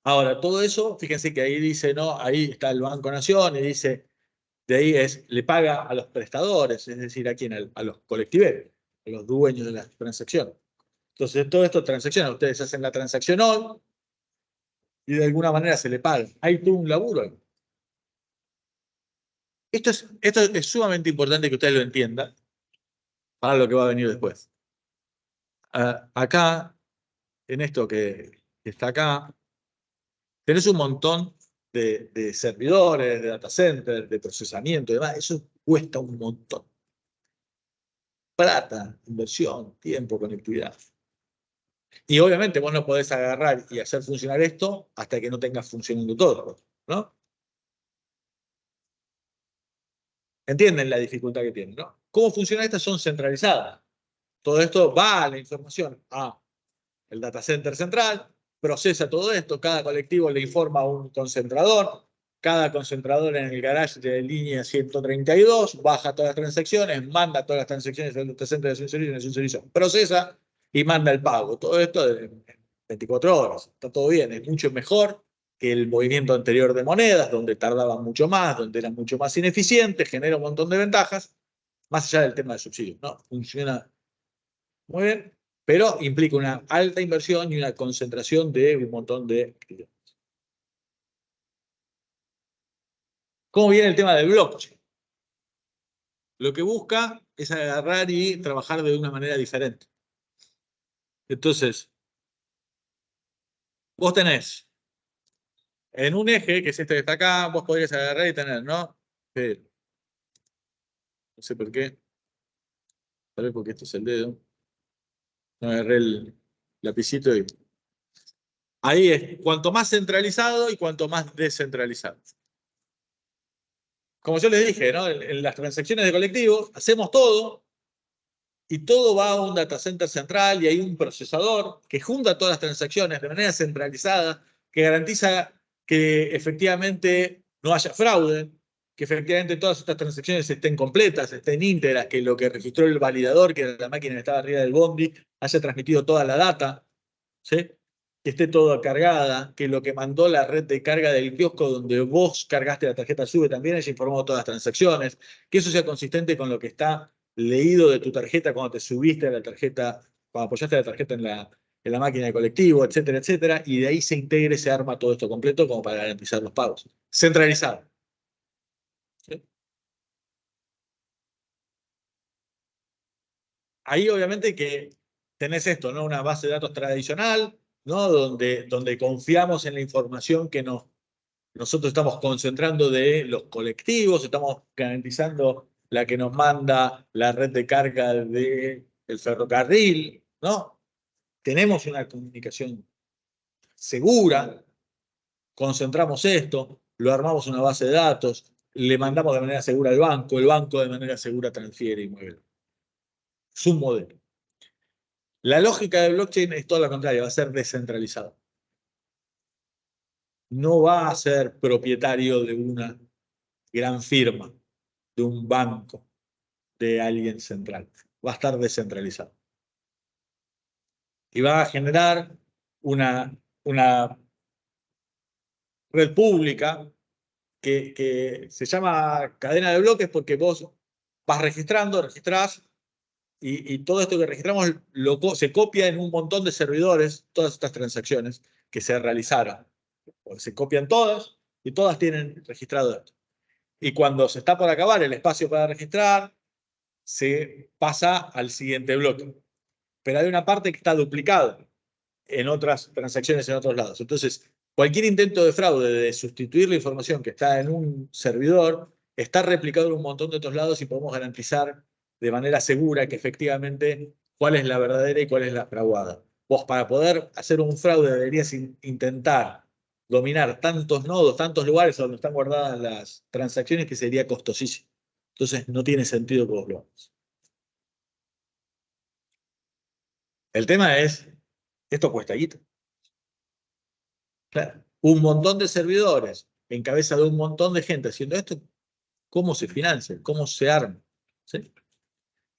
Speaker 1: Ahora, todo eso, fíjense que ahí dice, ¿no? Ahí está el Banco Nación y dice, de ahí le paga a los prestadores, es decir, ¿a quién? A los colectiveros, a los dueños de las transacciones. Entonces, todo esto transacciona, ustedes hacen la transacción hoy y de alguna manera se le paga. Hay todo un laburo. Esto es sumamente importante que ustedes lo entiendan para lo que va a venir después. Acá, en esto que está acá, tenés un montón de servidores, de data centers, de procesamiento y demás. Eso cuesta un montón. Plata, inversión, tiempo, conectividad. Y obviamente vos no podés agarrar y hacer funcionar esto hasta que no tengas funcionando todo.
Speaker 3: ¿no? ¿Entienden la dificultad que tienen, no? ¿Cómo funciona esto? Son centralizadas. Todo esto va a la información a el data center central, procesa todo esto, cada colectivo le informa a un concentrador, cada concentrador en el garage de línea 132 baja todas las transacciones, manda todas las transacciones al data center de un servicio, procesa y manda el pago. Todo esto en 24 horas. Está todo bien, es mucho mejor que el movimiento anterior de monedas, donde tardaba mucho más, donde era mucho más ineficiente, genera un montón de ventajas, más allá del tema de subsidios, ¿no? Funciona muy bien, pero implica una alta inversión y una concentración de un montón de actividades. ¿Cómo viene el tema del blockchain? Lo que busca es agarrar y trabajar de una manera diferente. Entonces, vos tenés en un eje, que es este que está acá, vos podrías agarrar y tener, ¿no? Pero, no sé por qué. Tal vez porque esto es el dedo. No agarré el lapicito y... Ahí es cuanto más centralizado y cuanto más descentralizado. Como yo les dije, ¿no? En las transacciones de colectivos hacemos todo y todo va a un data center central y hay un procesador que junta todas las transacciones de manera centralizada, que garantiza que efectivamente no haya fraude, que efectivamente todas estas transacciones estén completas, estén íntegras, que lo que registró el validador, que era la máquina que estaba arriba del bondi, haya transmitido toda la data, ¿sí? Que esté todo cargada, que lo que mandó la red de carga del kiosco donde vos cargaste la tarjeta SUBE también haya informado todas las transacciones, que eso sea consistente con lo que está leído de tu tarjeta cuando te subiste a la tarjeta, cuando apoyaste la tarjeta en la máquina de colectivo, etcétera, etcétera, y de ahí se integre, se arma todo esto completo como para garantizar los pagos. Centralizado. ¿Sí? Ahí obviamente que tenés esto, ¿no? Una base de datos tradicional, ¿no? Donde confiamos en la información que nosotros estamos concentrando de los colectivos, estamos garantizando la que nos manda la red de carga del ferrocarril, ¿no? Tenemos una comunicación segura, concentramos esto, lo armamos en una base de datos, le mandamos de manera segura al banco, el banco de manera segura transfiere y mueve. Es un modelo. La lógica de blockchain es todo lo contrario, va a ser descentralizado. No va a ser propietario de una gran firma, de un banco, de alguien central. Va a estar descentralizado. Y va a generar una red pública que se llama cadena de bloques porque vos vas registrando, registrás, y todo esto que registramos se copia en un montón de servidores, todas estas transacciones que se realizaron. Se copian todas y todas tienen registrado esto. Y cuando se está por acabar el espacio para registrar, se pasa al siguiente bloque. Pero hay una parte que está duplicada en otras transacciones en otros lados. Entonces, cualquier intento de fraude de sustituir la información que está en un servidor está replicado en un montón de otros lados y podemos garantizar de manera segura que efectivamente cuál es la verdadera y cuál es la fraudada. Vos para poder hacer un fraude deberías intentar dominar tantos nodos, tantos lugares donde están guardadas las transacciones que sería costosísimo. Entonces no tiene sentido que vos lo hagas. El tema es, esto cuesta guita. Claro, un montón de servidores en cabeza de un montón de gente haciendo esto, ¿cómo se financia? ¿Cómo se arma? ¿Sí?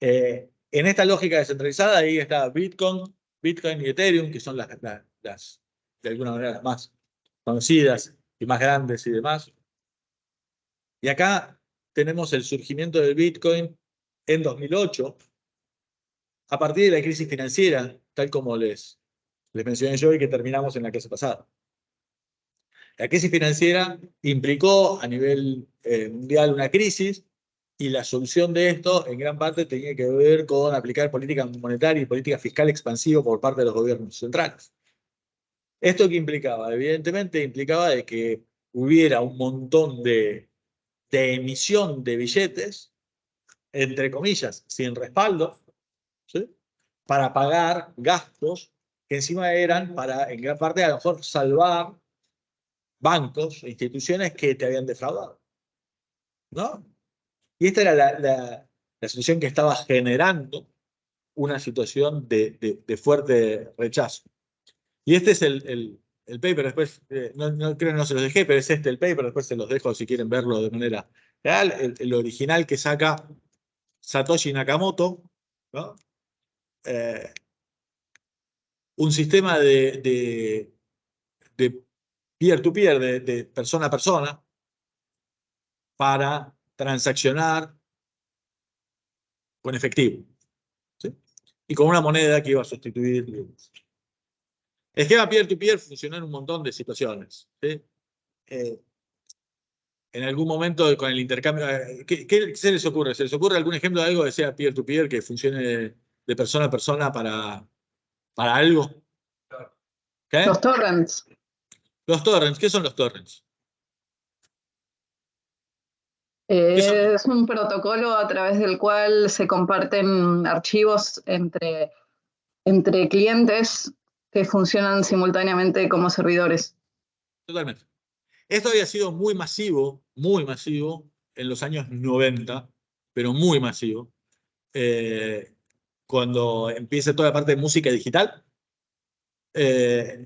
Speaker 3: En esta lógica descentralizada, ahí está Bitcoin y Ethereum, que son de alguna manera las más conocidas y más grandes y demás. Y acá tenemos el surgimiento del Bitcoin en 2008, a partir de la crisis financiera, tal como les mencioné yo y que terminamos en la clase pasada. La crisis financiera implicó a nivel mundial una crisis y la solución de esto en gran parte tenía que ver con aplicar política monetaria y política fiscal expansiva por parte de los gobiernos centrales. ¿Esto qué implicaba? Evidentemente implicaba de que hubiera un montón de emisión de billetes, entre comillas, sin respaldo, ¿sí? Para pagar gastos que encima eran para, en gran parte, a lo mejor salvar bancos e instituciones que te habían defraudado, ¿no? Y esta era la situación que estaba generando una situación de fuerte rechazo. Y este es el paper, después, no creo que no se los dejé, pero es este el paper, después se los dejo si quieren verlo de manera real, el original que saca Satoshi Nakamoto, ¿no? Un sistema de peer-to-peer, de persona a persona, para transaccionar con efectivo, ¿sí? Y con una moneda que iba a sustituir. El esquema peer-to-peer funcionó en un montón de situaciones, ¿sí? En algún momento con el intercambio, ¿qué se les ocurre? ¿Se les ocurre algún ejemplo de algo que sea peer-to-peer, que funcione de persona a persona para algo? ¿Qué?
Speaker 4: Los torrents.
Speaker 3: Los torrents, ¿qué son los torrents? Eso.
Speaker 4: Es un protocolo a través del cual se comparten archivos entre clientes que funcionan simultáneamente como servidores.
Speaker 3: Totalmente. Esto había sido muy masivo en los años 90, pero muy masivo, cuando empieza toda la parte de música digital.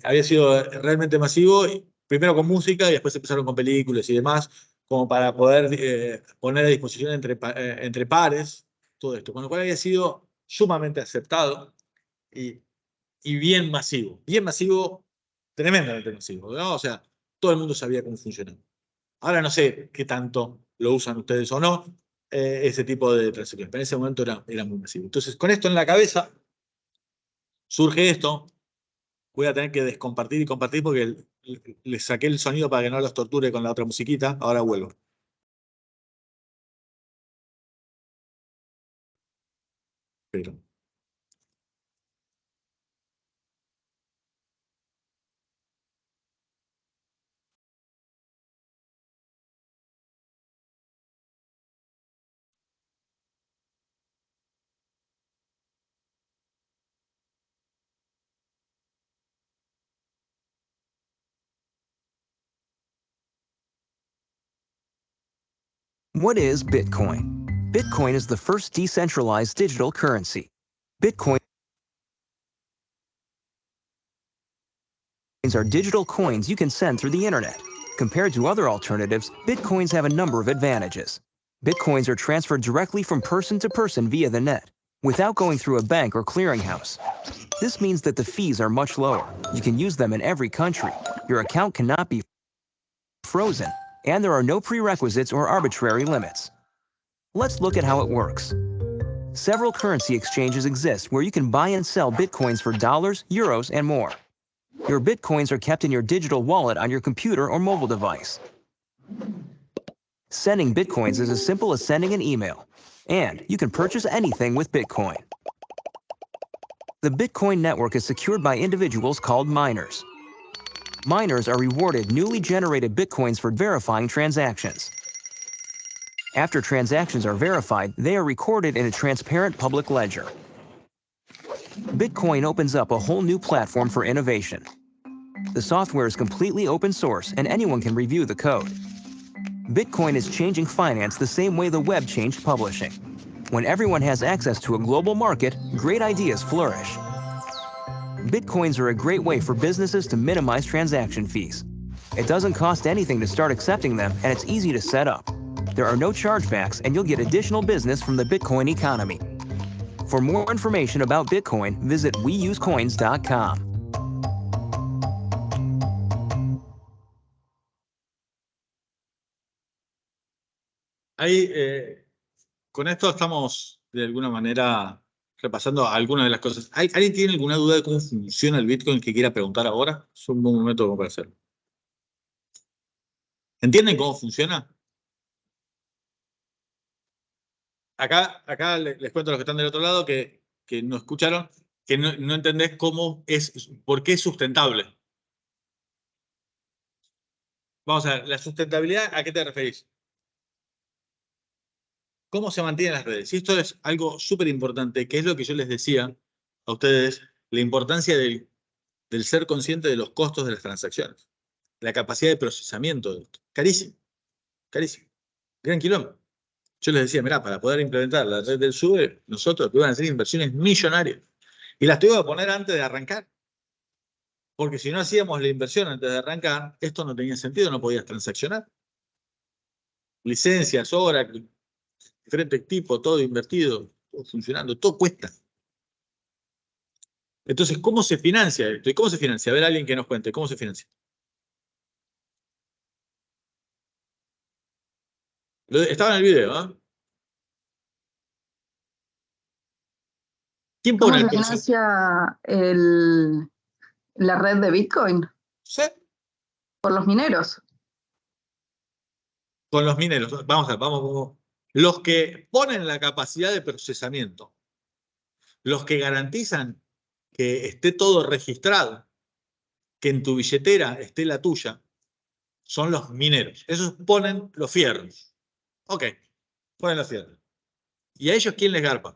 Speaker 3: Había sido realmente masivo, primero con música y después empezaron con películas y demás, como para poder poner a disposición entre pares todo esto, con lo cual había sido sumamente aceptado y bien masivo, tremendamente masivo, ¿no? O sea, todo el mundo sabía cómo funcionaba. Ahora no sé qué tanto lo usan ustedes o no, ese tipo de transacciones, pero en ese momento era muy masivo. Entonces, con esto en la cabeza, surge esto. Voy a tener que descompartir y compartir porque les saqué el sonido para que no los torture con la otra musiquita. Ahora vuelvo. Pero.
Speaker 5: What is Bitcoin? Bitcoin is the first decentralized digital currency. Bitcoins are digital coins you can send through the internet. Compared to other alternatives, Bitcoins have a number of advantages. Bitcoins are transferred directly from person to person via the net, without going through a bank or clearinghouse. This means that the fees are much lower. You can use them in every country. Your account cannot be frozen, and there are no prerequisites or arbitrary limits. Let's look at how it works. Several currency exchanges exist where you can buy and sell Bitcoins for dollars, euros, and more. Your Bitcoins are kept in your digital wallet on your computer or mobile device. Sending Bitcoins is as simple as sending an email, and you can purchase anything with Bitcoin. The Bitcoin network is secured by individuals called miners. Miners are rewarded newly generated Bitcoins for verifying transactions. After transactions are verified, they are recorded in a transparent public ledger. Bitcoin opens up a whole new platform for innovation. The software is completely open source and anyone can review the code. Bitcoin is changing finance the same way the web changed publishing. When everyone has access to a global market, great ideas flourish. Bitcoins are a great way for businesses to minimize transaction fees. It doesn't cost anything to start accepting them, and it's easy to set up. There are no chargebacks, and you'll get additional business from the Bitcoin economy. For more information about Bitcoin, visit weusecoins.com.
Speaker 3: Ahí, con esto estamos de alguna manera repasando algunas de las cosas. ¿Alguien tiene alguna duda de cómo funciona el Bitcoin que quiera preguntar ahora? Es un buen momento como para hacerlo. ¿Entienden cómo funciona? Acá les cuento a los que están del otro lado que no escucharon, que no entendés por qué es sustentable. Vamos a ver, la sustentabilidad, ¿a qué te referís? ¿Cómo se mantienen las redes? Y esto es algo súper importante, que es lo que yo les decía a ustedes, la importancia del ser consciente de los costos de las transacciones.
Speaker 1: la capacidad de procesamiento de esto. Carísimo, carísimo. Gran quilombo. Yo les decía, mirá, para poder implementar la red del SUBE, nosotros tuvimos que hacer inversiones millonarias. Y las tuvimos que poner antes de arrancar. Porque si no hacíamos la inversión antes de arrancar, esto no tenía sentido, no podías transaccionar. Licencias, horas, diferentes tipos, todo invertido, todo funcionando, todo cuesta. Entonces, ¿cómo se financia esto? ¿Y cómo se financia? A ver, alguien que nos cuente, ¿cómo se financia? Estaba en el video, ¿eh? ¿Quién
Speaker 4: ¿Cómo
Speaker 1: pone el
Speaker 4: se
Speaker 1: precio?
Speaker 4: financia la red de Bitcoin?
Speaker 1: ¿Sí?
Speaker 4: Por los mineros.
Speaker 1: Con los mineros. Vamos a ver, vamos. Los que ponen la capacidad de procesamiento, los que garantizan que esté todo registrado, que en tu billetera esté la tuya, son los mineros. Esos ponen los fierros. Ok, ponen los fierros. ¿Y a ellos quién les garpa?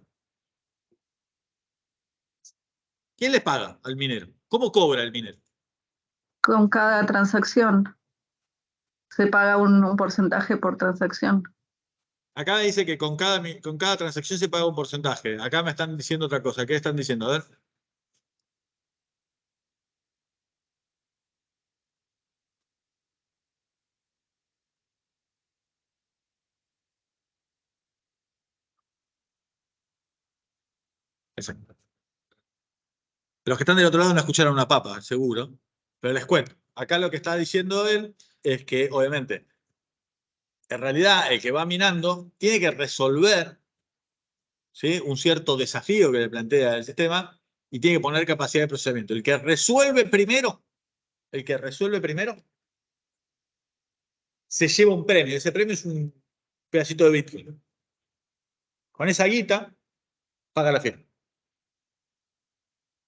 Speaker 1: ¿Quién les paga al minero? ¿Cómo cobra el minero?
Speaker 4: Con cada transacción. Se paga un porcentaje por transacción.
Speaker 1: Acá dice que con cada transacción se paga un porcentaje. Acá me están diciendo otra cosa. ¿Qué están diciendo? A ver. Exacto. Los que están del otro lado no escucharon una papa, seguro. Pero les cuento. Acá lo que está diciendo él es que, obviamente, en realidad el que va minando tiene que resolver, ¿sí?, un cierto desafío que le plantea el sistema y tiene que poner capacidad de procesamiento. El que resuelve primero, se lleva un premio. Ese premio es un pedacito de Bitcoin. Con esa guita, paga la fiesta.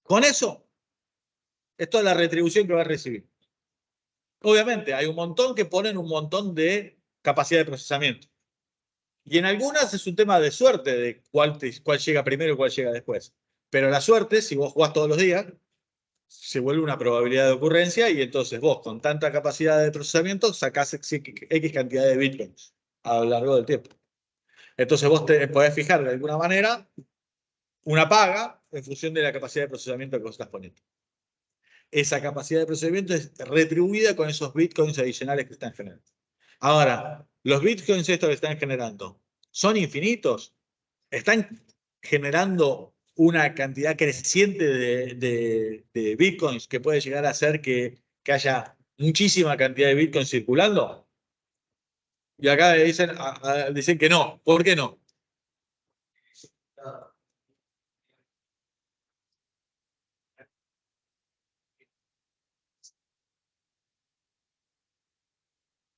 Speaker 1: Con eso, es toda la retribución que va a recibir. Obviamente, hay un montón que ponen un montón de capacidad de procesamiento. Y en algunas es un tema de suerte, de cuál llega primero y cuál llega después. Pero la suerte, si vos jugás todos los días, se vuelve una probabilidad de ocurrencia y entonces vos, con tanta capacidad de procesamiento, sacás X cantidad de bitcoins a lo largo del tiempo. Entonces vos te podés fijar de alguna manera una paga en función de la capacidad de procesamiento que vos estás poniendo. Esa capacidad de procesamiento es retribuida con esos bitcoins adicionales que están generando. Ahora, los bitcoins estos que están generando, ¿son infinitos? ¿Están generando una cantidad creciente de bitcoins que puede llegar a hacer que haya muchísima cantidad de bitcoins circulando? Y acá dicen que no. ¿Por qué no?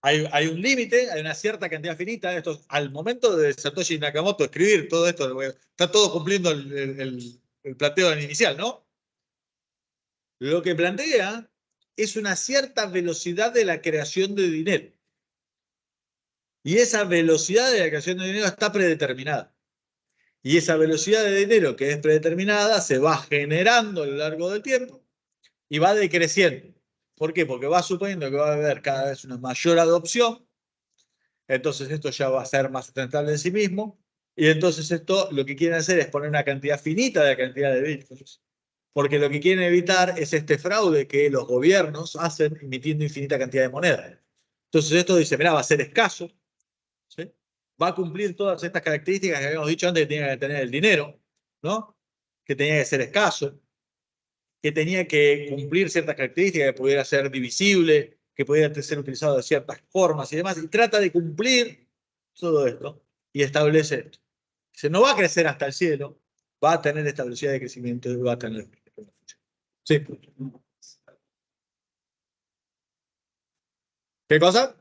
Speaker 1: Hay un límite, hay una cierta cantidad finita. Esto, al momento de Satoshi Nakamoto escribir todo esto, está todo cumpliendo el planteo inicial, ¿no? Lo que plantea es una cierta velocidad de la creación de dinero. Y esa velocidad de la creación de dinero está predeterminada. Y esa velocidad de dinero que es predeterminada se va generando a lo largo del tiempo y va decreciendo. ¿Por qué? Porque va suponiendo que va a haber cada vez una mayor adopción. Entonces esto ya va a ser más sustentable en sí mismo. Y entonces esto lo que quieren hacer es poner una cantidad finita de la cantidad de bitcoins. Porque lo que quieren evitar es este fraude que los gobiernos hacen emitiendo infinita cantidad de moneda. Entonces esto dice, mira, va a ser escaso, ¿sí? Va a cumplir todas estas características que habíamos dicho antes que tenía que tener el dinero, ¿no? Que tenía que ser escaso, que tenía que cumplir ciertas características, que pudiera ser divisible, que pudiera ser utilizado de ciertas formas y demás, y trata de cumplir todo esto y establece esto. Dice, no va a crecer hasta el cielo, va a tener esta velocidad de crecimiento y va a tener... Sí. ¿Qué cosa?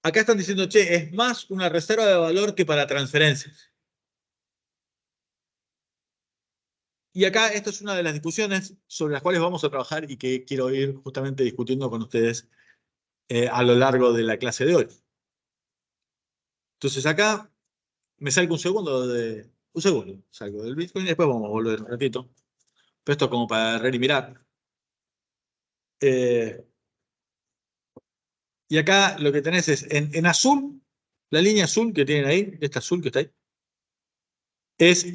Speaker 1: Acá están diciendo, che, es más una reserva de valor que para transferencias. Y acá esto es una de las discusiones sobre las cuales vamos a trabajar y que quiero ir justamente discutiendo con ustedes a lo largo de la clase de hoy. Entonces acá me salgo un segundo salgo del Bitcoin y después vamos a volver un ratito. Pero esto como para mirar.
Speaker 3: Y acá lo que tenés es, en azul, la línea azul que tienen ahí, esta azul que está ahí, es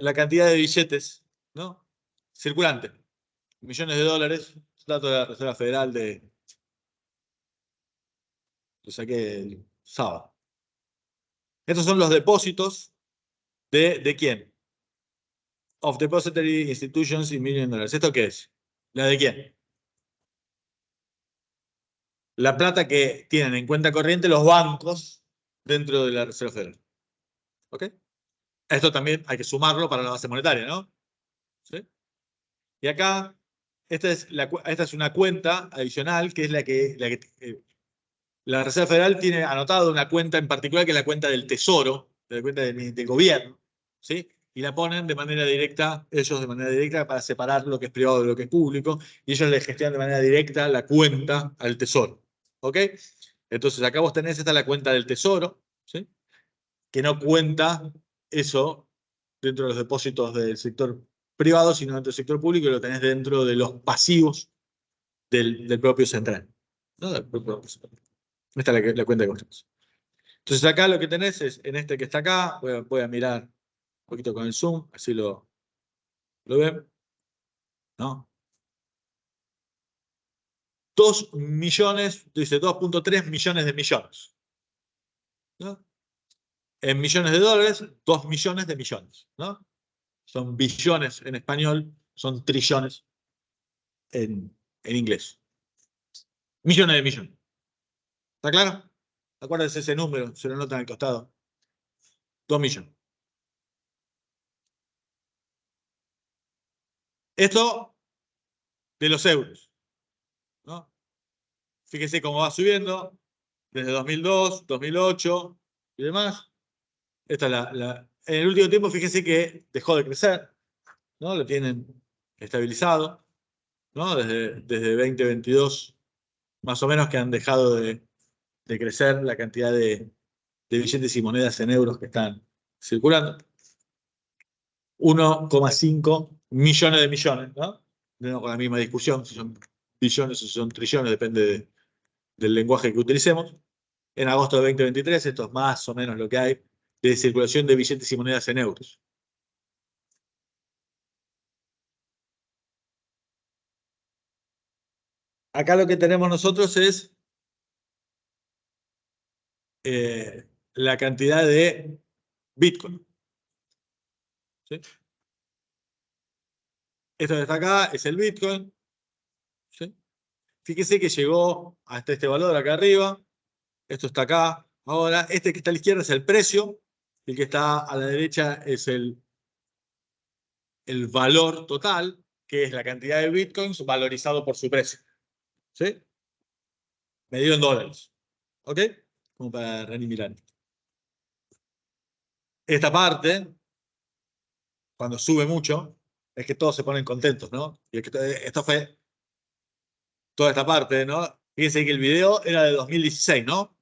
Speaker 3: la cantidad de billetes, ¿no? Circulante. Millones de dólares, dato de la Reserva Federal lo saqué el sábado. Estos son los depósitos ¿de quién? Of Depository Institutions in Million Dollars. ¿Esto qué es? ¿La de quién? La plata que tienen en cuenta corriente los bancos dentro de la Reserva Federal. ¿Ok? Esto también hay que sumarlo para la base monetaria, ¿no? ¿Sí? Y acá, esta es una cuenta adicional, que es la Reserva Federal tiene anotado una cuenta en particular, que es la cuenta del Tesoro, la cuenta del gobierno, ¿sí? Y la ponen de manera directa, ellos de manera directa, para separar lo que es privado de lo que es público, y ellos le gestionan de manera directa la cuenta al Tesoro. ¿Ok? Entonces acá vos tenés, esta es la cuenta del Tesoro, ¿sí? Que no cuenta eso dentro de los depósitos del sector privado, sino dentro del sector público, y lo tenés dentro de los pasivos del propio central, ¿no? Del propio central. Esta es la cuenta de costos. Entonces acá lo que tenés es, en este que está acá, voy a mirar un poquito con el zoom, así lo ven, ¿no? 2 millones, dice 2.3 millones de millones, ¿no? En millones de dólares, 2 millones de millones, ¿no? Son billones en español, son trillones en inglés. Millones de millones. ¿Está claro? Acuérdense ese número, se lo notan al costado. 2 millones. Esto de los euros, ¿no? Fíjese cómo va subiendo desde 2002, 2008 y demás. Esta es en el último tiempo, fíjese que dejó de crecer, ¿no? Lo tienen estabilizado, ¿no? Desde 2022, más o menos, que han dejado de crecer la cantidad de billetes y monedas en euros que están circulando. 1,5 millones de millones, ¿no? Con la misma discusión, si son billones o si son trillones, depende del lenguaje que utilicemos. En agosto de 2023, esto es más o menos lo que hay de circulación de billetes y monedas en euros. Acá lo que tenemos nosotros es la cantidad de Bitcoin. ¿Sí? Esto que está acá es el Bitcoin. ¿Sí? Fíjese que llegó hasta este valor acá arriba. Esto está acá. Ahora, este que está a la izquierda es el precio. El que está a la derecha es el valor total, que es la cantidad de Bitcoins valorizado por su precio. ¿Sí? Medido en dólares. ¿Ok? Como para René Milani. Esta parte, cuando sube mucho, es que todos se ponen contentos, ¿no? Y es que esto fue toda esta parte, ¿no? Fíjense que el video era de 2016, ¿no?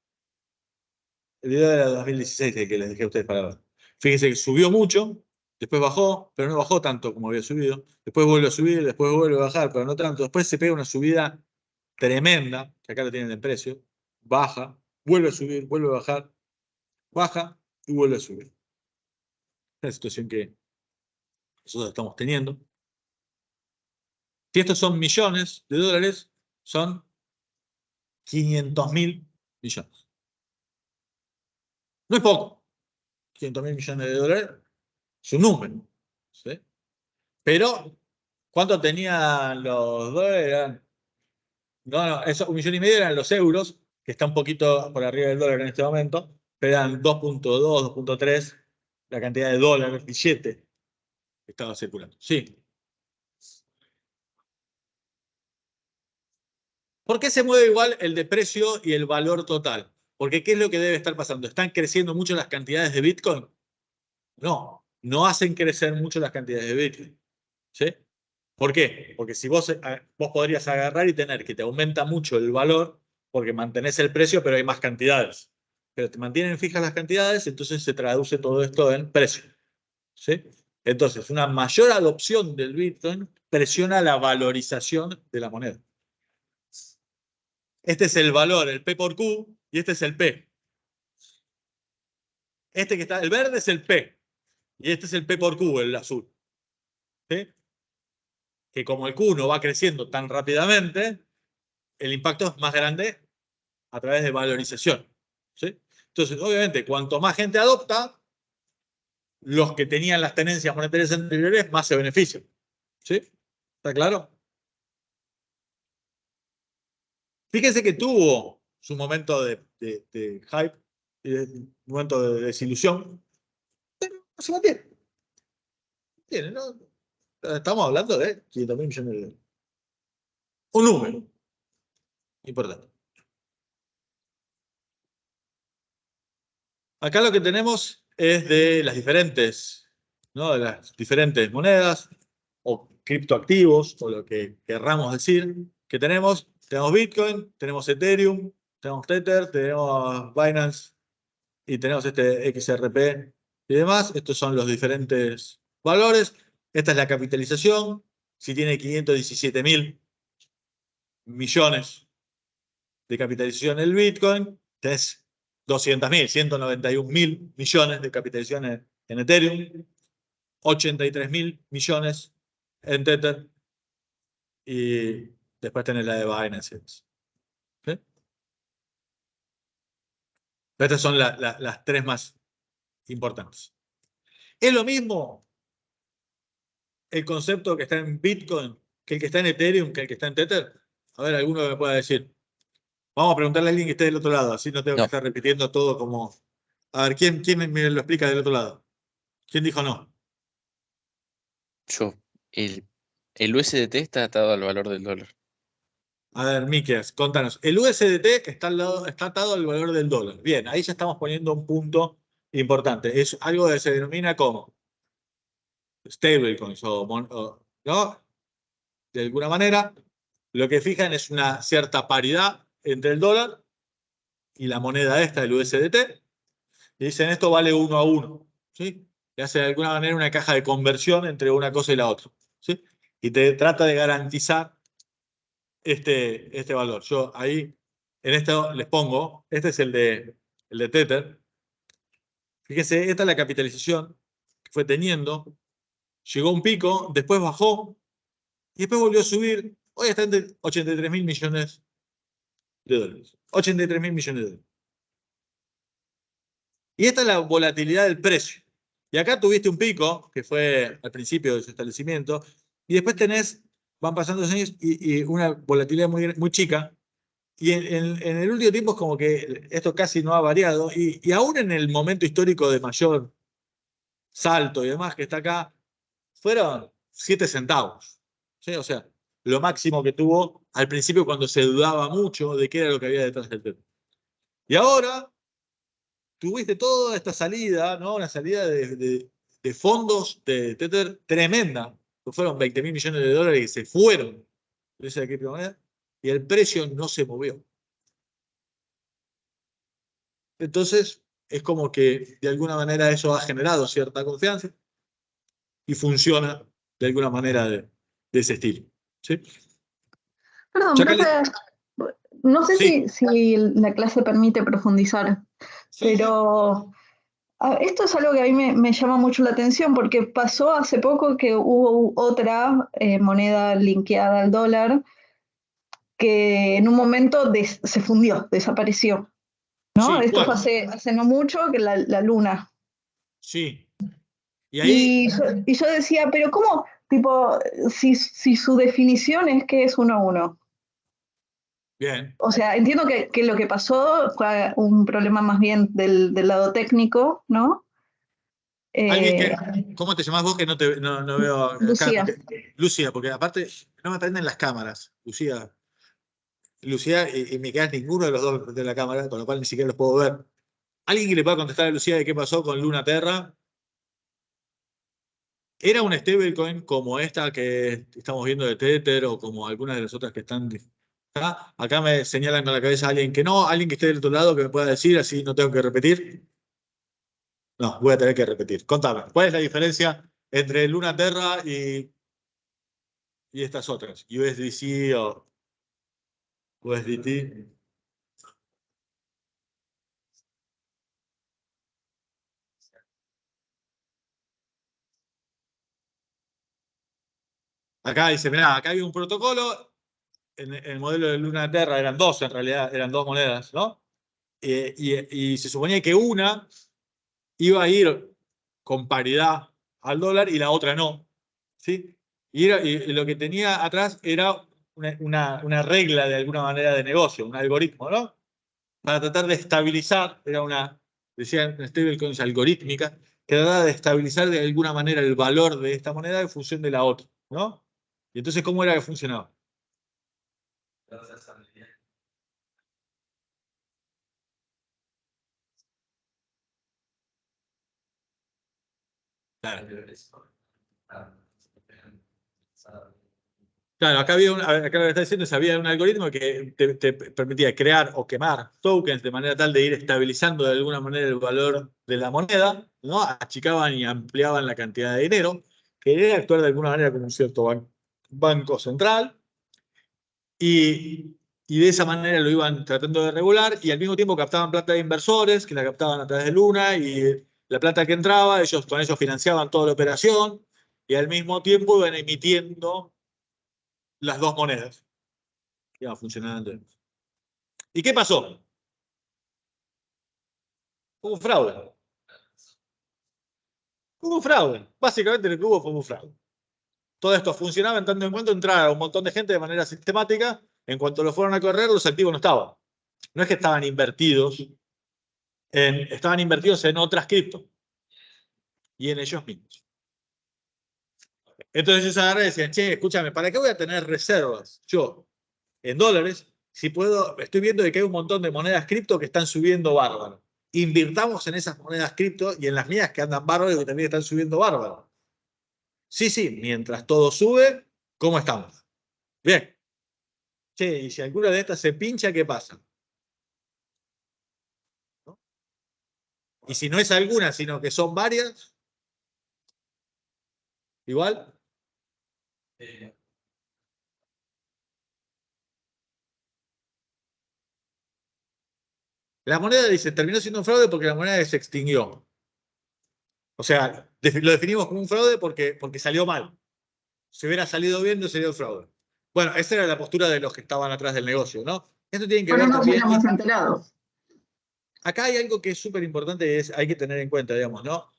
Speaker 3: El video era de 2016, el que les dejé a ustedes para ver. Fíjense que subió mucho, después bajó, pero no bajó tanto como había subido. Después vuelve a subir, después vuelve a bajar, pero no tanto. Después se pega una subida tremenda, que acá lo tienen en precio. Baja, vuelve a subir, vuelve a bajar, baja y vuelve a subir. Es la situación que nosotros estamos teniendo. Si estos son millones de dólares, son 500.000 millones. No es poco. 500.000 millones de dólares es un número. ¿Sí? Pero, ¿cuánto tenían los dólares? No, eso, 1,5 millones eran los euros, que está un poquito por arriba del dólar en este momento, pero eran 2.2, 2.3 la cantidad de dólares, billete, que estaba circulando. Sí. ¿Por qué se mueve igual el de precio y el valor total? Porque ¿qué es lo que debe estar pasando? ¿Están creciendo mucho las cantidades de Bitcoin? No, no hacen crecer mucho las cantidades de Bitcoin. ¿Sí? ¿Por qué? Porque si vos podrías agarrar y tener que te aumenta mucho el valor porque mantenés el precio, pero hay más cantidades. Pero te mantienen fijas las cantidades, entonces se traduce todo esto en precio. ¿Sí? Entonces, una mayor adopción del Bitcoin presiona la valorización de la moneda. Este es el valor, el P por Q, y este es el P. Este que está, el verde es el P, y este es el P por Q, el azul. ¿Sí? Que como el Q no va creciendo tan rápidamente, el impacto es más grande a través de valorización. ¿Sí? Entonces, obviamente, cuanto más gente adopta, los que tenían las tenencias monetarias anteriores más se benefician. ¿Sí? ¿Está claro? Fíjense que tuvo su momento de hype, un momento de desilusión, pero no se mantiene. ¿No? Estamos hablando de 500.000 millones de dólares. Un número importante. Acá lo que tenemos es de las diferentes, ¿no? De las diferentes monedas o criptoactivos, o lo que querramos decir, que tenemos. Tenemos Bitcoin, tenemos Ethereum, tenemos Tether, tenemos Binance y tenemos este XRP y demás. Estos son los diferentes valores. Esta es la capitalización. Si tiene 517.000 millones de capitalización el Bitcoin, tenés 200.000, 191.000 millones de capitalización en Ethereum, 83.000 millones en Tether y después tenés la de Binance. ¿Sí? Estas son las tres más importantes. ¿Es lo mismo el concepto que está en Bitcoin que el que está en Ethereum que el que está en Tether? A ver, alguno me pueda decir. Vamos a preguntarle a alguien que esté del otro lado, así no tengo que estar repitiendo todo como... A ver, ¿quién me lo explica del otro lado? ¿Quién dijo no?
Speaker 6: Yo. El USDT está atado al valor del dólar.
Speaker 3: A ver, Miquel, contanos. El USDT está atado al valor del dólar. Bien, ahí ya estamos poniendo un punto importante. Es algo que se denomina como stablecoins, ¿no? De alguna manera, lo que fijan es una cierta paridad entre el dólar y la moneda esta, el USDT. Y dicen, esto vale 1 a 1. ¿Sí? Y hace de alguna manera una caja de conversión entre una cosa y la otra. ¿Sí? Y te trata de garantizar este valor. Yo ahí, en esto les pongo, este es el de Tether. Fíjense, esta es la capitalización que fue teniendo. Llegó a un pico, después bajó y después volvió a subir. Hoy está en 83.000 millones de dólares. 83.000 millones de dólares. Y esta es la volatilidad del precio. Y acá tuviste un pico, que fue al principio de su establecimiento, y después van pasando los años y una volatilidad muy chica. Y en el último tiempo es como que esto casi no ha variado. Y aún en el momento histórico de mayor salto y demás que está acá, fueron 7 centavos. ¿Sí? O sea, lo máximo que tuvo al principio cuando se dudaba mucho de qué era lo que había detrás del tema. Y ahora tuviste toda esta salida, ¿no? Una salida de fondos de Tether tremenda. Fueron 20.000 millones de dólares que se fueron de esa criptomoneda y el precio no se movió. Entonces, es como que de alguna manera eso ha generado cierta confianza y funciona de alguna manera de ese estilo. ¿Sí?
Speaker 4: Perdón, profe, no sé
Speaker 3: Sí.
Speaker 4: si la clase permite profundizar,
Speaker 3: Sí,
Speaker 4: pero esto es algo que a mí me llama mucho la atención porque pasó hace poco que hubo otra moneda linkeada al dólar que en un momento se fundió, desapareció. ¿No?
Speaker 3: sí,
Speaker 4: Esto fue
Speaker 3: ¿cuál?
Speaker 4: hace no mucho, que la luna.
Speaker 3: Sí. Y ahí,
Speaker 4: Y yo decía, pero ¿cómo? Tipo, si su definición es que es 1 a 1.
Speaker 3: bien.
Speaker 4: O sea, entiendo que lo que pasó fue un problema más bien del lado técnico, ¿no?
Speaker 3: Alguien que, ¿cómo te llamás vos que no veo acá?
Speaker 4: Lucía.
Speaker 3: Lucía, porque aparte no me prenden las cámaras. Lucía y me quedas ninguno de los dos de la cámara, con lo cual ni siquiera los puedo ver. ¿Alguien que le pueda contestar a Lucía de qué pasó con Luna Terra? ¿Era un stablecoin como esta que estamos viendo de Tether o como algunas de las otras que están acá? Acá me señalan con la cabeza alguien que no, alguien que esté del otro lado que me pueda decir, así no tengo que repetir. No, voy a tener que repetir. Contame, ¿cuál es la diferencia entre Luna Terra y estas otras? USDC o... USDT. Acá dice, mirá, acá hay un protocolo. En el modelo de Luna Terra eran dos, en realidad, eran dos monedas, ¿no? Y se suponía que una iba a ir con paridad al dólar y la otra no, ¿sí? Y lo que tenía atrás era una regla de alguna manera de negocio, un algoritmo, ¿no? Para tratar de estabilizar, era decían stablecoins algorítmica, que trataba de estabilizar de alguna manera el valor de esta moneda en función de la otra, ¿no? Y entonces, ¿cómo era que funcionaba? Claro. Claro, acá acá lo que está diciendo es que había un algoritmo que te permitía crear o quemar tokens de manera tal de ir estabilizando de alguna manera el valor de la moneda, ¿no? Achicaban y ampliaban la cantidad de dinero, quería actuar de alguna manera como un cierto banco central, y de esa manera lo iban tratando de regular, y al mismo tiempo captaban plata de inversores, que la captaban a través de Luna, y la plata que entraba, con ellos financiaban toda la operación, y al mismo tiempo iban emitiendo las dos monedas. Iban funcionando. ¿Y qué pasó? Hubo un fraude. Hubo un fraude. Básicamente lo que hubo fue un fraude. Todo esto funcionaba en tanto en cuanto entrara un montón de gente de manera sistemática. En cuanto lo fueron a correr, los activos no estaban. No es que estaban invertidos, estaban invertidos en otras cripto y en ellos mismos. Entonces ellos agarran y decían, che, escúchame, ¿para qué voy a tener reservas yo en dólares si puedo? Estoy viendo de que hay un montón de monedas cripto que están subiendo bárbaro. Invirtamos en esas monedas cripto y en las mías que andan bárbaro y que también están subiendo bárbaro. Sí, mientras todo sube, ¿cómo estamos? Bien. Che, y si alguna de estas se pincha, ¿qué pasa? ¿No? Y si no es alguna, sino que son varias, igual. La moneda dice, terminó siendo un fraude porque la moneda se extinguió. O sea, lo definimos como un fraude porque salió mal. Si hubiera salido bien, no sería un fraude. Bueno, esa era la postura de los que estaban atrás del negocio, ¿no? Esto tiene que
Speaker 4: Pero
Speaker 3: ver
Speaker 4: nos
Speaker 3: también.
Speaker 4: hubiéramos enterado.
Speaker 3: Acá hay algo que es súper importante y hay que tener en cuenta, digamos, ¿no?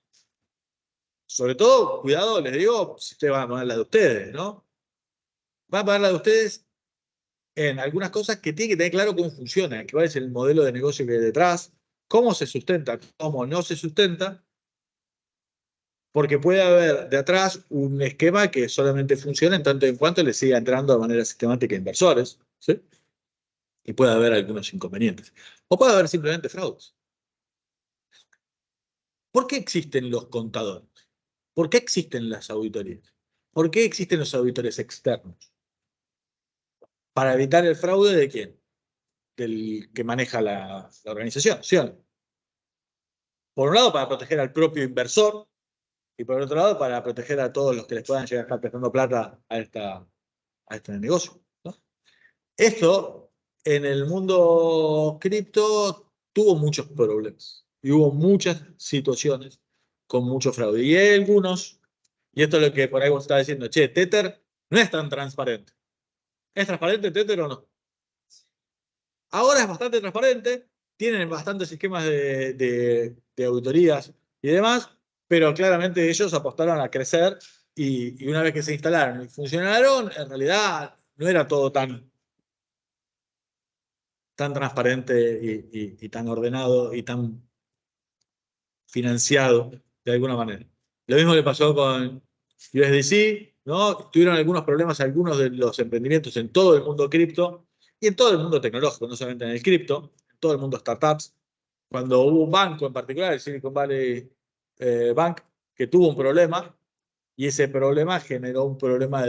Speaker 3: Sobre todo, cuidado, les digo, si ustedes van a poner la de ustedes, ¿no? Van a poner la de ustedes en algunas cosas que tienen que tener claro cómo funciona, cuál es el modelo de negocio que hay detrás, cómo se sustenta, cómo no se sustenta, porque puede haber de atrás un esquema que solamente funciona en tanto en cuanto le siga entrando de manera sistemática a inversores, ¿sí? Y puede haber algunos inconvenientes. O puede haber simplemente fraudes. ¿Por qué existen los contadores? ¿Por qué existen las auditorías? ¿Por qué existen los auditores externos? Para evitar el fraude ¿de quién? Del que maneja la organización, ¿sí o no? Por un lado, para proteger al propio inversor, y por otro lado, para proteger a todos los que les puedan llegar a estar prestando plata a este negocio, ¿no? Esto, en el mundo cripto, tuvo muchos problemas. Y hubo muchas situaciones con mucho fraude. Y hay algunos, y esto es lo que por ahí vos estabas diciendo, che, Tether no es tan transparente. ¿Es transparente Tether o no? Ahora es bastante transparente, tienen bastantes esquemas de auditorías y demás, pero claramente ellos apostaron a crecer y una vez que se instalaron y funcionaron, en realidad no era todo tan transparente y tan ordenado y tan financiado de alguna manera. Lo mismo le pasó con USDC, ¿no? Tuvieron algunos problemas algunos de los emprendimientos en todo el mundo cripto y en todo el mundo tecnológico, no solamente en el cripto, en todo el mundo startups. Cuando hubo un banco en particular, el Silicon Valley Bank, que tuvo un problema y ese problema generó un problema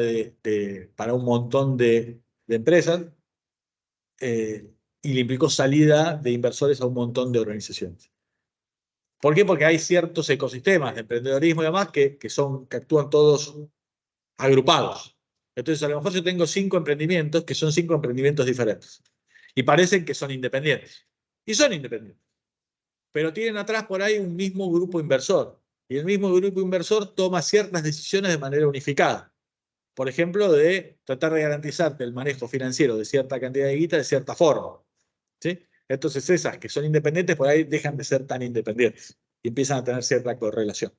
Speaker 3: para un montón de empresas y le implicó salida de inversores a un montón de organizaciones. ¿Por qué? Porque hay ciertos ecosistemas de emprendedorismo y demás que actúan todos agrupados. Entonces, a lo mejor yo tengo 5 emprendimientos que son 5 emprendimientos diferentes. Y parecen que son independientes. Y son independientes. Pero tienen atrás por ahí un mismo grupo inversor. Y el mismo grupo inversor toma ciertas decisiones de manera unificada. Por ejemplo, de tratar de garantizarte el manejo financiero de cierta cantidad de guita de cierta forma. ¿Sí? Entonces esas que son independientes por ahí dejan de ser tan independientes y empiezan a tener cierta correlación.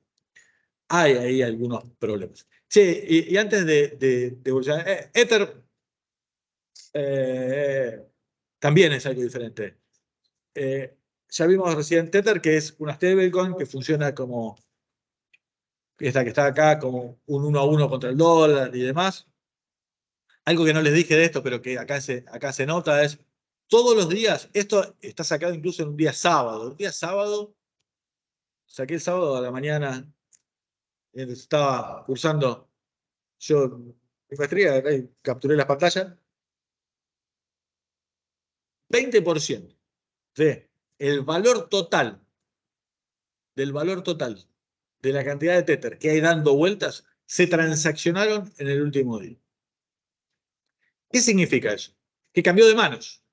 Speaker 3: Hay ahí algunos problemas. Che, y antes de evolucionar, Ether también es algo diferente. Ya vimos recién Tether, que es una stablecoin que funciona como esta que está acá, como un 1 a 1 contra el dólar y demás. Algo que no les dije de esto, pero que acá se nota es, todos los días, esto está sacado incluso en un día sábado. Un día sábado, saqué el sábado a la mañana, estaba cursando yo mi maestría, capturé las pantallas. 20% del valor total de la cantidad de Tether que hay dando vueltas se transaccionaron en el último día. ¿Qué significa eso? Que cambió de manos.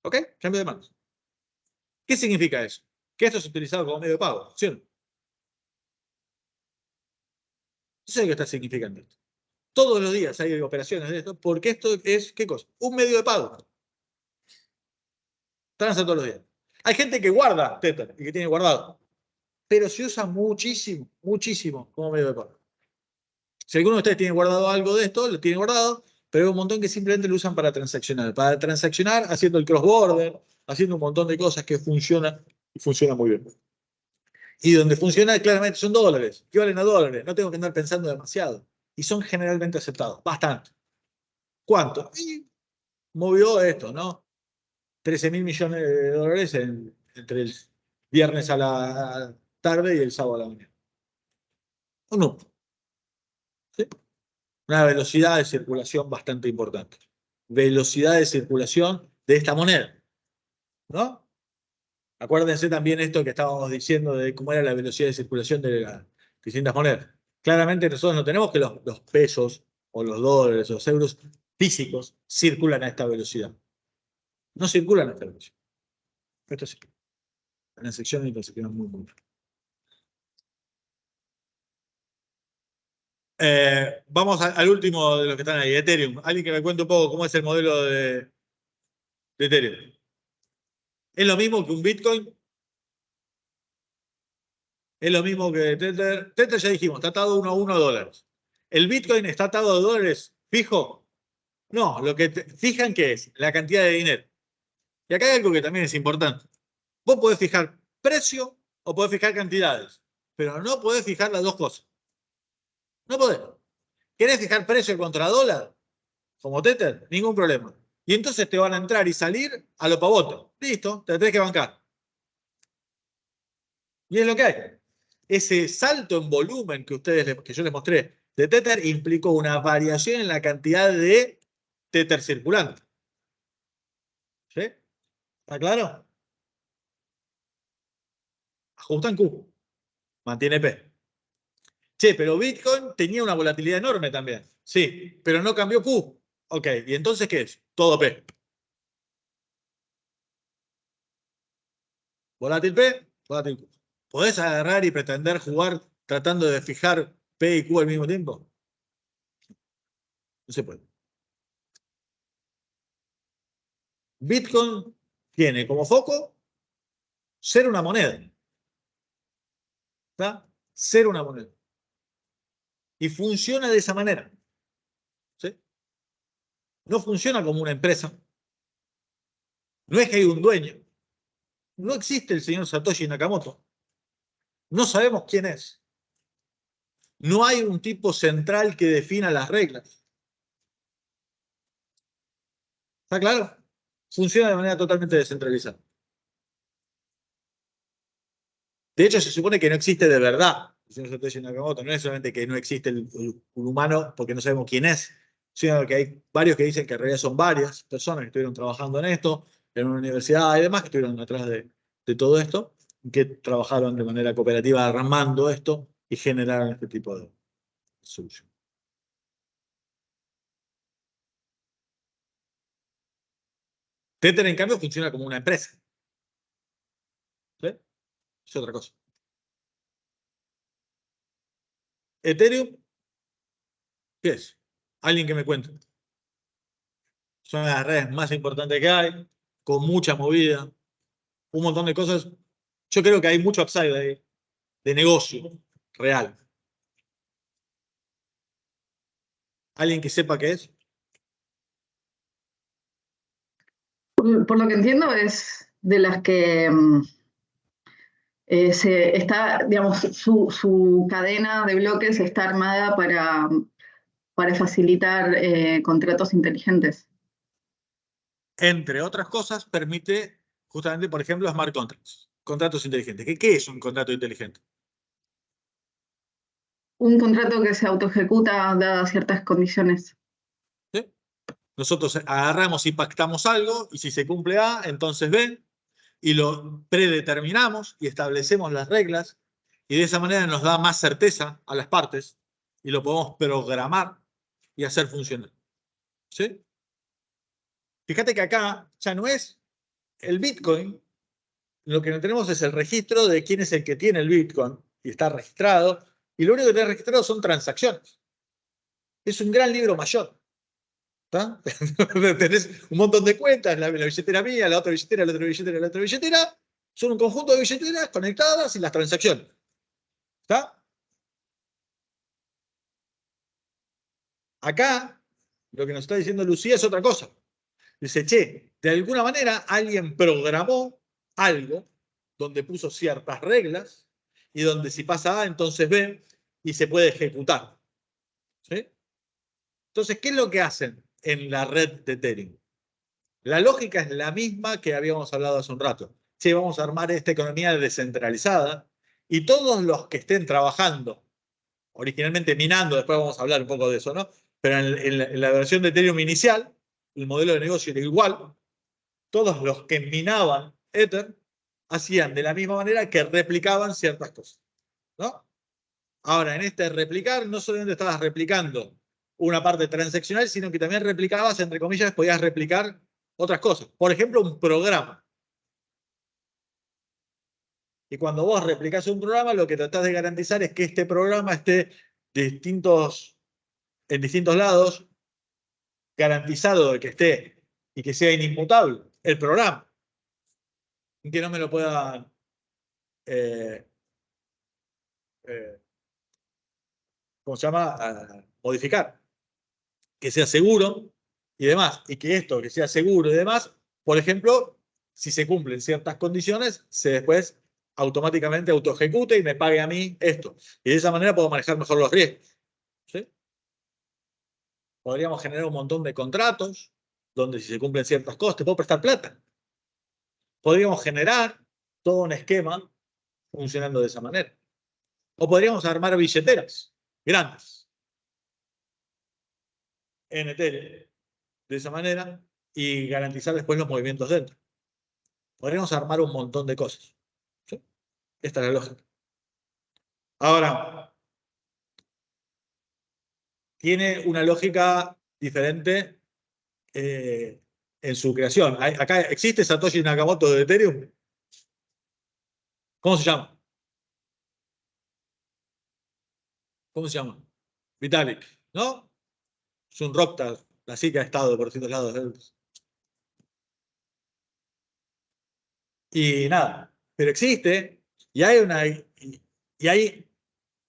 Speaker 3: ¿Ok? Cambió de manos. ¿Qué significa eso? Que esto es utilizado como medio de pago, ¿sí o no? No sé qué está significando esto. Todos los días hay operaciones de esto, porque esto es, ¿qué cosa? Un medio de pago. Transa todos los días. Hay gente que guarda Tether y que tiene guardado, pero se usa muchísimo, muchísimo como medio de pago. Si alguno de ustedes tiene guardado algo de esto, lo tiene guardado, pero hay un montón que simplemente lo usan para transaccionar. Para transaccionar, haciendo el cross-border, haciendo un montón de cosas que funcionan y funcionan muy bien. Y donde funciona claramente son dólares, que valen a dólares. No tengo que andar pensando demasiado. Y son generalmente aceptados. Bastante. ¿Cuánto? Y movió esto, ¿no? 13.000 millones de dólares entre el viernes a la tarde y el sábado a la mañana. ¿O no? ¿Sí? Una velocidad de circulación bastante importante. Velocidad de circulación de esta moneda, ¿no? Acuérdense también esto que estábamos diciendo de cómo era la velocidad de circulación de las distintas monedas. Claramente nosotros no tenemos que los pesos o los dólares o los euros físicos circulan a esta velocidad. No circulan a esta velocidad. Esto sí. Transacciones y transacciones muy, muy. Vamos al último de los que están ahí, Ethereum. Alguien que me cuente un poco cómo es el modelo de Ethereum. ¿Es lo mismo que un Bitcoin? Es lo mismo que Tether. Tether ya dijimos, está atado 1 a 1 a dólares. ¿El Bitcoin está atado a dólares fijo? No, lo que fijan que es la cantidad de dinero. Y acá hay algo que también es importante. Vos podés fijar precio o podés fijar cantidades, pero no podés fijar las dos cosas. No podés. ¿Querés fijar precio contra dólar? Como Tether, ningún problema. Y entonces te van a entrar y salir a lo pavoto. Listo, te tenés que bancar. Y es lo que hay. Ese salto en volumen que yo les mostré de Tether implicó una variación en la cantidad de Tether circulante. ¿Sí? ¿Está claro? Ajusta en Q. Mantiene P. Che, pero Bitcoin tenía una volatilidad enorme también. Sí, pero no cambió Q. Ok, ¿y entonces qué es? Todo P. Volátil P, volátil Q. ¿Podés agarrar y pretender jugar tratando de fijar P y Q al mismo tiempo? No se puede. Bitcoin tiene como foco ser una moneda. ¿Está? Ser una moneda. Y funciona de esa manera. ¿Sí? No funciona como una empresa. No es que hay un dueño. No existe el señor Satoshi Nakamoto. No sabemos quién es. No hay un tipo central que defina las reglas. ¿Está claro? Funciona de manera totalmente descentralizada. De hecho, se supone que no existe de verdad el señor Satoshi Nakamoto. No es solamente que no existe un humano porque no sabemos quién es, sino que hay varios que dicen que en realidad son varias personas que estuvieron trabajando en esto, en una universidad y demás, que estuvieron atrás de todo esto, que trabajaron de manera cooperativa armando esto y generaron este tipo de solución. Tether, en cambio, funciona como una empresa. ¿Sí? Es otra cosa. Ethereum, ¿qué es? Alguien que me cuente. Son las redes más importantes que hay, con mucha movida, un montón de cosas. Yo creo que hay mucho upside ahí, de negocio real. ¿Alguien que sepa qué es?
Speaker 4: Por lo que entiendo es de las que digamos, su cadena de bloques está armada para facilitar contratos inteligentes.
Speaker 3: Entre otras cosas, permite justamente, por ejemplo, smart contracts, contratos inteligentes. ¿Qué es un contrato inteligente?
Speaker 4: Un contrato que se autoejecuta dadas ciertas condiciones.
Speaker 3: ¿Sí? Nosotros agarramos y pactamos algo, y si se cumple A, entonces B, y lo predeterminamos y establecemos las reglas, y de esa manera nos da más certeza a las partes, y lo podemos programar y hacer funcionar. ¿Sí? Fíjate que acá ya no es el Bitcoin, lo que no tenemos es el registro de quién es el que tiene el Bitcoin, y está registrado, y lo único que tiene registrado son transacciones. Es un gran libro mayor. ¿Está? Tenés un montón de cuentas, la billetera mía, la otra billetera, la otra billetera, la otra billetera. Son un conjunto de billeteras conectadas y las transacciones. ¿Está? Acá, lo que nos está diciendo Lucía es otra cosa. Dice, che, de alguna manera alguien programó algo donde puso ciertas reglas y donde si pasa A, entonces B, y se puede ejecutar. ¿Sí? Entonces, ¿qué es lo que hacen en la red de Ethereum? La lógica es la misma que habíamos hablado hace un rato. Che, vamos a armar esta economía descentralizada y todos los que estén trabajando, originalmente minando, después vamos a hablar un poco de eso, ¿no? Pero en la versión de Ethereum inicial, el modelo de negocio era igual. Todos los que minaban Ether hacían de la misma manera que replicaban ciertas cosas, ¿no? Ahora, en este replicar, no solamente estabas replicando una parte transaccional, sino que también replicabas, entre comillas, podías replicar otras cosas. Por ejemplo, un programa. Y cuando vos replicás un programa, lo que tratás de garantizar es que este programa esté en distintos lados, garantizado de que esté y que sea inimputable el programa. Y que no me lo pueda ¿cómo se llama? Modificar. Que sea seguro y demás. Y que esto, que sea seguro y demás, por ejemplo, si se cumplen ciertas condiciones, se después automáticamente autoejecute y me pague a mí esto. Y de esa manera puedo manejar mejor los riesgos. ¿Sí? Podríamos generar un montón de contratos donde si se cumplen ciertas cosas te puedo prestar plata. Podríamos generar todo un esquema funcionando de esa manera. O podríamos armar billeteras grandes en Ethereum de esa manera y garantizar después los movimientos dentro. Podríamos armar un montón de cosas. ¿Sí? Esta es la lógica. Ahora, tiene una lógica diferente en su creación. Acá existe Satoshi Nakamoto de Ethereum. ¿Cómo se llama? ¿Cómo se llama? Vitalik, ¿no? Es un rockstar, así que ha estado por distintos lados. Y nada, pero existe y hay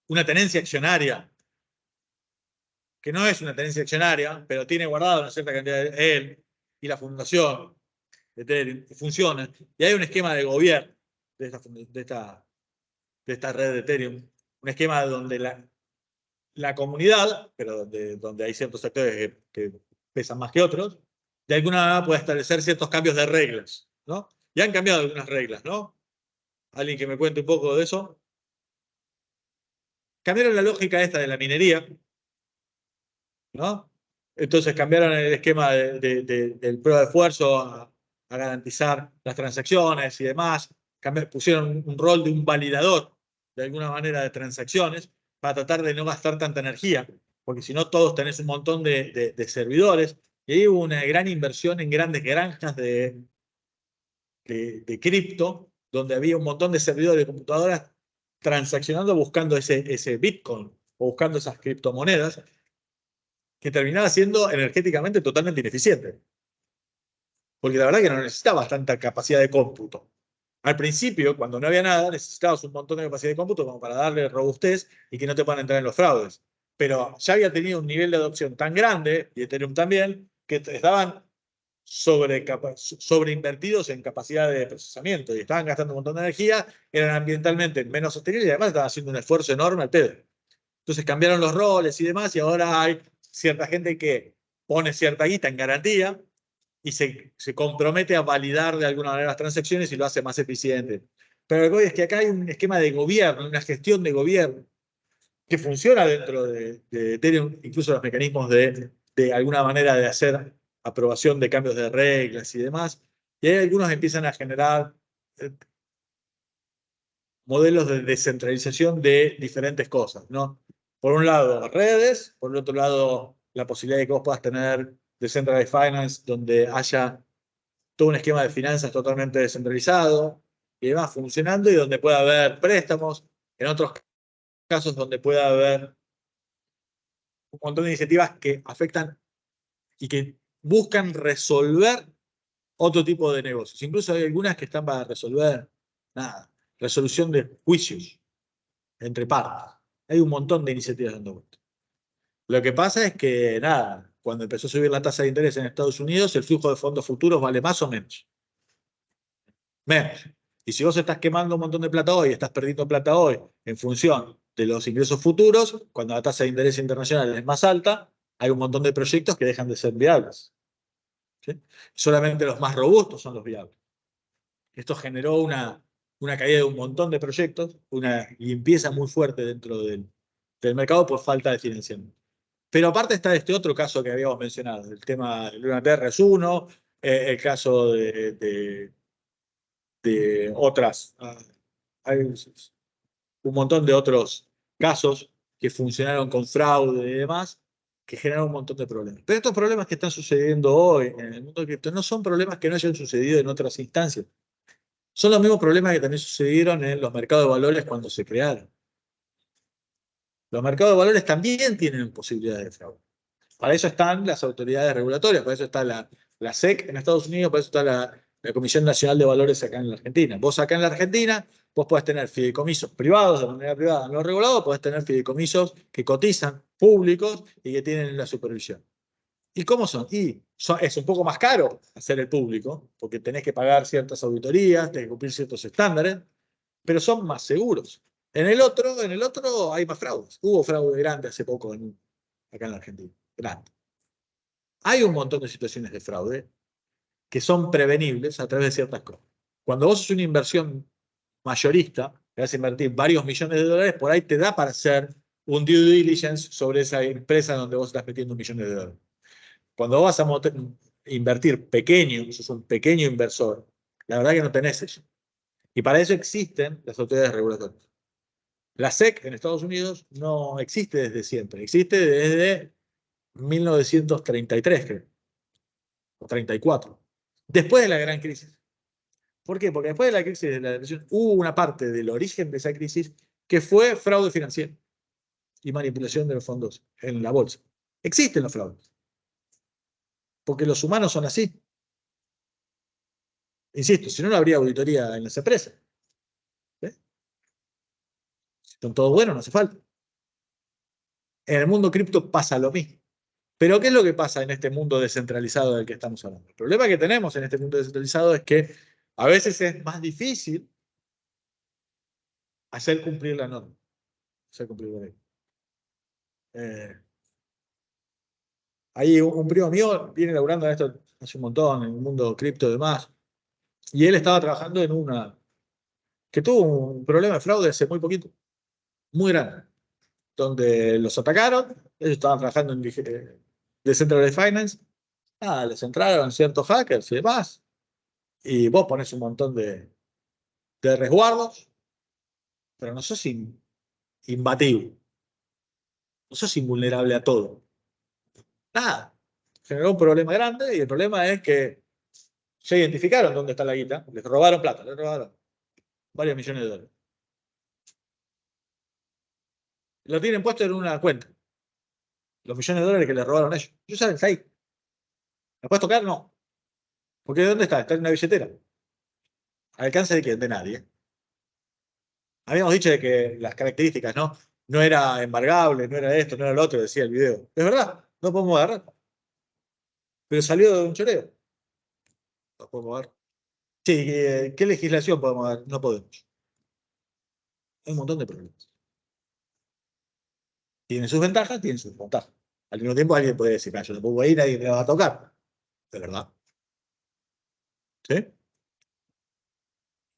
Speaker 3: una tenencia accionaria que no es una tenencia accionaria, pero tiene guardado una cierta cantidad de él y la fundación de Ethereum, que funciona. Y hay un esquema de gobierno de esta red de Ethereum, un esquema donde la comunidad, pero donde hay ciertos actores que pesan más que otros, de alguna manera puede establecer ciertos cambios de reglas, ¿no? Y han cambiado algunas reglas, ¿no? ¿Alguien que me cuente un poco de eso? Cambiaron la lógica esta de la minería, ¿no? Entonces cambiaron el esquema del prueba de esfuerzo a garantizar las transacciones y demás. Pusieron un rol de un validador, de alguna manera, de transacciones para tratar de no gastar tanta energía, porque si no todos tenés un montón de servidores Y ahí hubo una gran inversión en grandes granjas de cripto, donde había un montón de servidores de computadoras transaccionando buscando ese Bitcoin o buscando esas criptomonedas, que terminaba siendo energéticamente totalmente ineficiente. Porque la verdad que no necesitabas tanta capacidad de cómputo. Al principio, cuando no había nada, necesitabas un montón de capacidad de cómputo como para darle robustez y que no te puedan entrar en los fraudes. Pero ya había tenido un nivel de adopción tan grande, y Ethereum también, que estaban sobreinvertidos en capacidad de procesamiento y estaban gastando un montón de energía, eran ambientalmente menos sostenibles y además estaban haciendo un esfuerzo enorme al pedo. Entonces cambiaron los roles y demás, y ahora hay cierta gente que pone cierta guita en garantía y se compromete a validar de alguna manera las transacciones y lo hace más eficiente. Pero lo que voy es que acá hay un esquema de gobierno, una gestión de gobierno que funciona dentro de Ethereum, incluso los mecanismos de alguna manera de hacer aprobación de cambios de reglas y demás. Y ahí algunos empiezan a generar modelos de descentralización de diferentes cosas, ¿no? Por un lado, redes, por el otro lado, la posibilidad de que vos puedas tener Decentralized Finance, donde haya todo un esquema de finanzas totalmente descentralizado y demás funcionando, y donde pueda haber préstamos, en otros casos donde pueda haber un montón de iniciativas que afectan y que buscan resolver otro tipo de negocios. Incluso hay algunas que están para resolver nada, resolución de juicios entre partes. Hay un montón de iniciativas dando vuelta. Lo que pasa es que, nada, cuando empezó a subir la tasa de interés en Estados Unidos, el flujo de fondos futuros vale más o menos. Menos. Y si vos estás quemando un montón de plata hoy, estás perdiendo plata hoy en función de los ingresos futuros, cuando la tasa de interés internacional es más alta, hay un montón de proyectos que dejan de ser viables. ¿Sí? Solamente los más robustos son los viables. Esto generó una caída de un montón de proyectos, una limpieza muy fuerte dentro del mercado por falta de financiamiento. Pero aparte está este otro caso que habíamos mencionado, el tema de Luna Terra es uno, el caso de otras, hay un montón de otros casos que funcionaron con fraude y demás, que generaron un montón de problemas. Pero estos problemas que están sucediendo hoy en el mundo de cripto no son problemas que no hayan sucedido en otras instancias. Son los mismos problemas que también sucedieron en los mercados de valores cuando se crearon. Los mercados de valores también tienen posibilidades de fraude. Para eso están las autoridades regulatorias, para eso está la SEC en Estados Unidos, para eso está la Comisión Nacional de Valores acá en la Argentina. Vos acá en la Argentina, vos podés tener fideicomisos privados de manera privada, no regulados, podés tener fideicomisos que cotizan, públicos y que tienen la supervisión. ¿Y cómo son? Es un poco más caro hacer el público, porque tenés que pagar ciertas auditorías, tenés que cumplir ciertos estándares, pero son más seguros. En el otro hay más fraudes. Hubo fraude grande hace poco acá en la Argentina. Grande. Hay un montón de situaciones de fraude que son prevenibles a través de ciertas cosas. Cuando vos sos una inversión mayorista, que vas a invertir varios millones de dólares, por ahí te da para hacer un due diligence sobre esa empresa donde vos estás metiendo millones de dólares. Cuando vas a invertir pequeño, sos un pequeño inversor, la verdad que no tenés eso. Y para eso existen las autoridades regulatorias. La SEC en Estados Unidos no existe desde siempre, existe desde 1933, creo, o 34, después de la gran crisis. ¿Por qué? Porque después de la crisis de la depresión hubo una parte del origen de esa crisis que fue fraude financiero y manipulación de los fondos en la bolsa. Existen los fraudes, porque los humanos son así. Insisto, si no, no habría auditoría en las empresas. Si son todos buenos, no hace falta. En el mundo cripto pasa lo mismo. Pero ¿qué es lo que pasa en este mundo descentralizado del que estamos hablando? El problema que tenemos en este mundo descentralizado es que a veces es más difícil hacer cumplir la norma, hacer cumplir la ley. Ahí un primo mío viene laburando en esto hace un montón, en el mundo cripto y demás, y él estaba trabajando en una que tuvo un problema de fraude hace muy poquito, muy grande, donde los atacaron, ellos estaban trabajando en Decentralized Finance, les entraron ciertos hackers y demás, y vos pones un montón de resguardos, pero no sos imbatible, no sos invulnerable a todo. Nada. generó un problema grande y el problema es que ya identificaron dónde está la guita, les robaron plata, les robaron varios millones de dólares. Lo tienen puesto en una cuenta. Los millones de dólares que les robaron ellos. Ellos saben, está ahí. ¿La puedes tocar? No. Porque ¿de dónde está? Está en una billetera. ¿Al alcance de quién? De nadie. Habíamos dicho de que las características, ¿no? No era embargable, no era esto, no era lo otro, decía el video. Es verdad, no podemos agarrar. Pero salió de un choreo. No podemos agarrar. Sí, ¿qué legislación podemos agarrar? No podemos. Hay un montón de problemas. Tienen sus ventajas, tienen sus desventajas. Al mismo tiempo alguien puede decir, yo no puedo ir, nadie me va a tocar. De verdad. ¿Sí?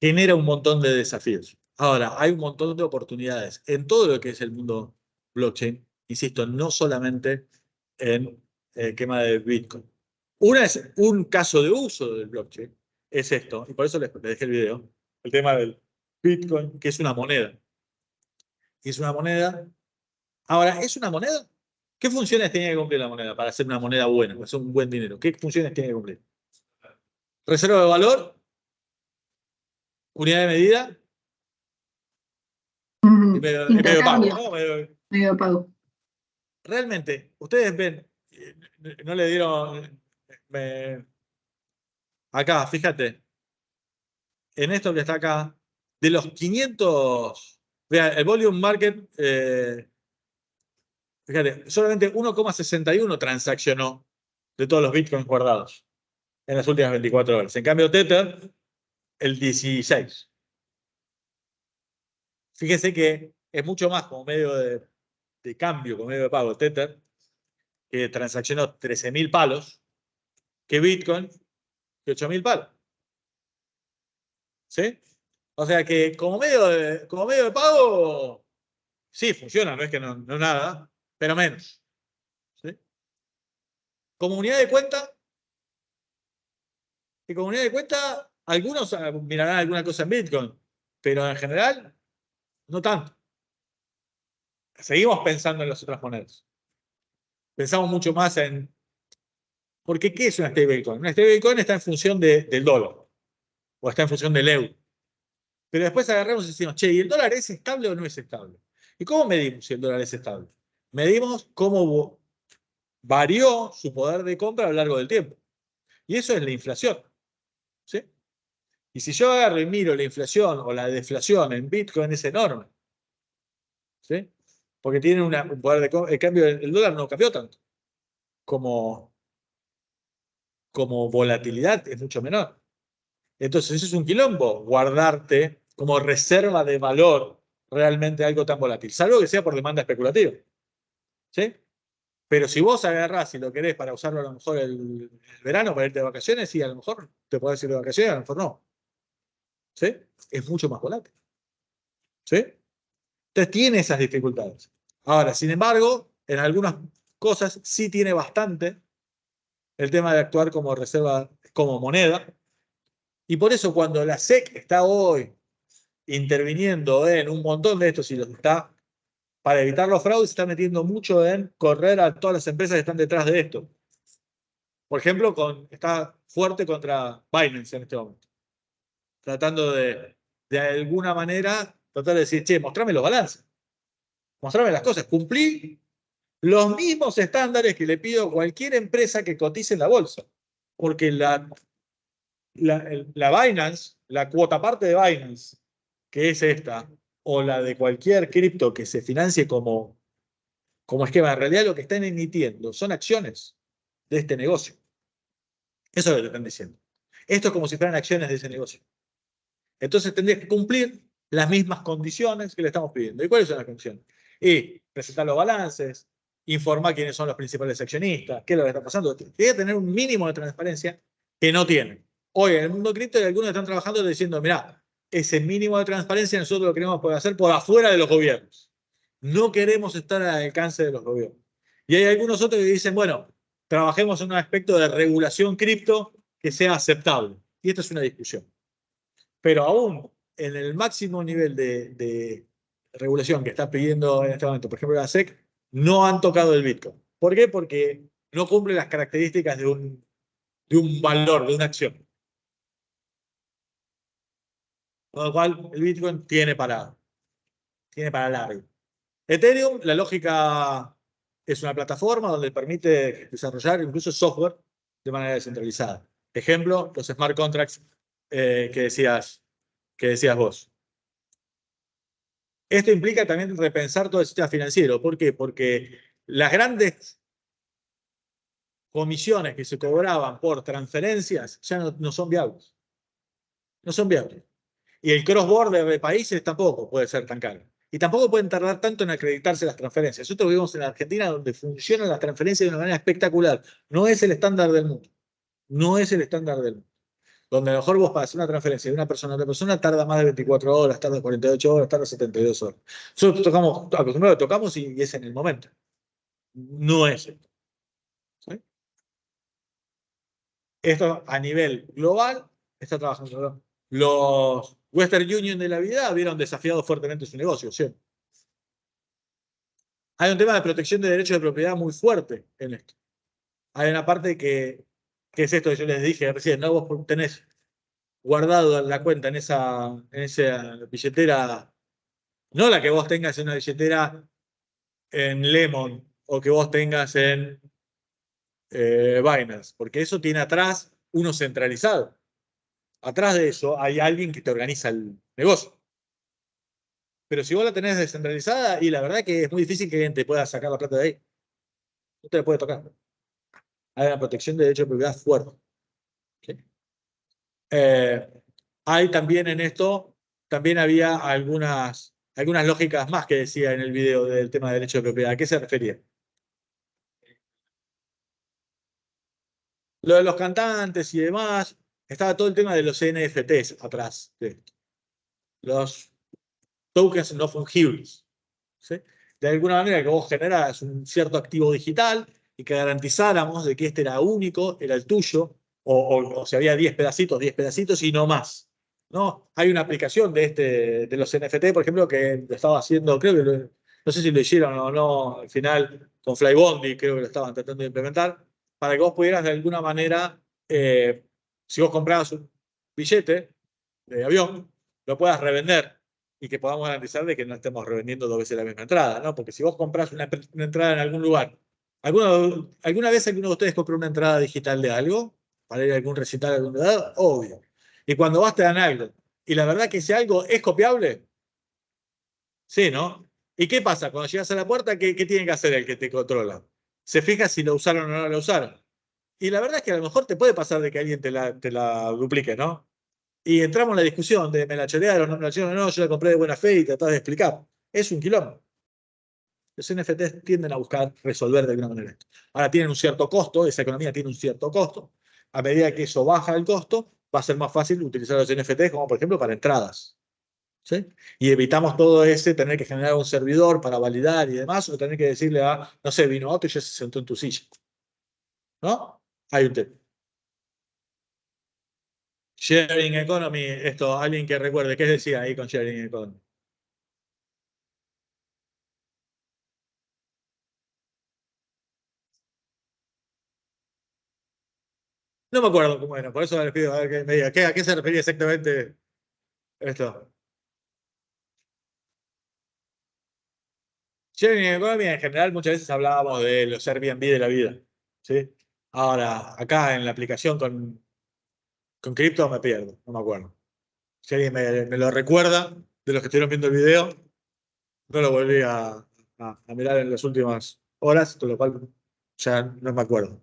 Speaker 3: Genera un montón de desafíos. Ahora, hay un montón de oportunidades en todo lo que es el mundo blockchain. Insisto, no solamente en el tema de Bitcoin. Una es un caso de uso del blockchain, es esto, y por eso les dejé el video, el tema del Bitcoin, que es una moneda. Es una moneda. Ahora, ¿es una moneda? ¿Qué funciones tiene que cumplir la moneda para ser una moneda buena, para ser un buen dinero? ¿Qué funciones tiene que cumplir? Reserva de valor, unidad de medida y medio de pago,
Speaker 4: Intercambio,
Speaker 3: ¿no?
Speaker 4: medio de pago.
Speaker 3: Realmente, ustedes ven, no le dieron, acá, fíjate, en esto que está acá, de los 500, vea, el volume market, fíjate, solamente 1,61 transaccionó de todos los bitcoins guardados en las últimas 24 horas. En cambio, Tether, el 16. Fíjese que es mucho más como medio de cambio, como medio de pago, Tether, que transaccionó 13.000 palos, que Bitcoin, que 8.000 palos. ¿Sí? O sea que como medio de pago, sí, funciona, no es que no nada, pero menos. ¿Sí? Como unidad de cuenta, algunos mirarán alguna cosa en Bitcoin, pero en general, no tanto. Seguimos pensando en las otras monedas. Pensamos mucho más en... Porque ¿qué es una stablecoin? Una stablecoin está en función del dólar, o está en función del euro. Pero después agarramos y decimos, che, ¿y el dólar es estable o no es estable? ¿Y cómo medimos si el dólar es estable? Medimos cómo varió su poder de compra a lo largo del tiempo. Y eso es la inflación. ¿Sí? Y si yo agarro y miro la inflación o la deflación en Bitcoin es enorme. ¿Sí? Porque tiene un poder de compra. En cambio, el dólar no cambió tanto. Como volatilidad es mucho menor. Entonces, eso es un quilombo, guardarte como reserva de valor realmente algo tan volátil, salvo que sea por demanda especulativa. ¿Sí? Pero si vos agarrás y lo querés para usarlo a lo mejor el verano, para irte de vacaciones, sí, a lo mejor te podés ir de vacaciones, a lo mejor no. ¿Sí? Es mucho más volátil. ¿Sí? Entonces tiene esas dificultades. Ahora, sin embargo, en algunas cosas sí tiene bastante el tema de actuar como reserva, como moneda. Y por eso cuando la SEC está hoy interviniendo en un montón de estos y los está, para evitar los fraudes, se está metiendo mucho en correr a todas las empresas que están detrás de esto. Por ejemplo, está fuerte contra Binance en este momento. Tratando de alguna manera, tratar de decir, che, mostrame los balances. Mostrame las cosas. Cumplí los mismos estándares que le pido a cualquier empresa que cotice en la bolsa. Porque la Binance, la cuota parte de Binance, que es esta, o la de cualquier cripto que se financie como esquema, en realidad lo que están emitiendo son acciones de este negocio. Eso es lo que están diciendo. Esto es como si fueran acciones de ese negocio. Entonces tendrías que cumplir las mismas condiciones que le estamos pidiendo. ¿Y cuáles son las condiciones? Y presentar los balances, informar quiénes son los principales accionistas, qué es lo que está pasando. Tiene que tener un mínimo de transparencia que no tienen. Hoy en el mundo cripto hay algunos que están trabajando diciendo, mirá, ese mínimo de transparencia nosotros lo queremos poder hacer por afuera de los gobiernos. No queremos estar al alcance de los gobiernos. Y hay algunos otros que dicen, bueno, trabajemos en un aspecto de regulación cripto que sea aceptable. Y esta es una discusión. Pero aún en el máximo nivel de regulación que está pidiendo en este momento, por ejemplo, la SEC, no han tocado el Bitcoin. ¿Por qué? Porque no cumple las características de un valor, de una acción. Con lo cual, el Bitcoin tiene para largo. Ethereum, la lógica es una plataforma donde permite desarrollar incluso software de manera descentralizada. Ejemplo, los smart contracts que decías vos. Esto implica también repensar todo el sistema financiero. ¿Por qué? Porque las grandes comisiones que se cobraban por transferencias ya no son viables. No son viables. Y el cross-border de países tampoco puede ser tan caro. Y tampoco pueden tardar tanto en acreditarse las transferencias. Nosotros vivimos en Argentina donde funcionan las transferencias de una manera espectacular. No es el estándar del mundo. No es el estándar del mundo. Donde a lo mejor vos para hacer una transferencia de una persona a otra persona tarda más de 24 horas, tarda 48 horas, tarda 72 horas. Nosotros acostumbrados tocamos y es en el momento. No es esto. ¿Sí? Esto a nivel global está trabajando. Los Western Union de la vida vieron desafiado fuertemente su negocio, ¿sí? Hay un tema de protección de derechos de propiedad muy fuerte en esto. Hay una parte que es esto que yo les dije recién, ¿no? Vos tenés guardado la cuenta en esa billetera, no la que vos tengas en una billetera en Lemon o que vos tengas en Binance, porque eso tiene atrás uno centralizado. Atrás de eso hay alguien que te organiza el negocio. Pero si vos la tenés descentralizada, y la verdad que es muy difícil que alguien te pueda sacar la plata de ahí. No te la puede tocar. Hay una protección de derechos de propiedad fuerte. ¿Sí? Hay también en esto, también había algunas lógicas más que decía en el video del tema de derechos de propiedad. ¿A qué se refería? Lo de los cantantes y demás, estaba todo el tema de los NFTs atrás de esto. Los tokens no fungibles. ¿Sí? De alguna manera que vos generás un cierto activo digital y que garantizáramos de que este era único, era el tuyo, o si había 10 pedacitos y no más. ¿No? Hay una aplicación de los NFT, por ejemplo, que lo estaba haciendo, creo que no sé si lo hicieron o no, al final con Flybondi, creo que lo estaban tratando de implementar, para que vos pudieras de alguna manera, si vos comprabas un billete de avión, lo puedas revender y que podamos garantizar de que no estemos revendiendo 2 veces la misma entrada, ¿no? Porque si vos compras una entrada en algún lugar, ¿alguna vez alguno de ustedes compró una entrada digital de algo? Para ir a algún recital a algún lugar, obvio. Y cuando vas te dan algo. Y la verdad que ese algo es copiable. Sí, ¿no? ¿Y qué pasa? Cuando llegas a la puerta, ¿qué tiene que hacer el que te controla? Se fija si lo usaron o no lo usaron. Y la verdad es que a lo mejor te puede pasar de que alguien te la duplique, ¿no? Y entramos en la discusión de me la chorearon, no me la chorearon, no, yo la compré de buena fe y tratás de explicar. Es un quilombo. Los NFTs tienden a buscar resolver de alguna manera esto. Ahora tienen un cierto costo, esa economía tiene un cierto costo. A medida que eso baja el costo, va a ser más fácil utilizar los NFTs como por ejemplo para entradas. ¿Sí? Y evitamos todo ese tener que generar un servidor para validar y demás, o tener que decirle a, no sé, vino otro y ya se sentó en tu silla. ¿No? Hay un tema. Sharing Economy, esto, alguien que recuerde, ¿qué decía ahí con Sharing Economy? No me acuerdo cómo era, por eso les pido a ver que me diga, ¿a qué se refería exactamente esto? Sharing Economy en general muchas veces hablábamos de los Airbnb de la vida. ¿Sí? Ahora, acá en la aplicación con cripto me pierdo, no me acuerdo. Si alguien me lo recuerda, de los que estuvieron viendo el video, no lo volví a mirar en las últimas horas, con lo cual ya no me acuerdo.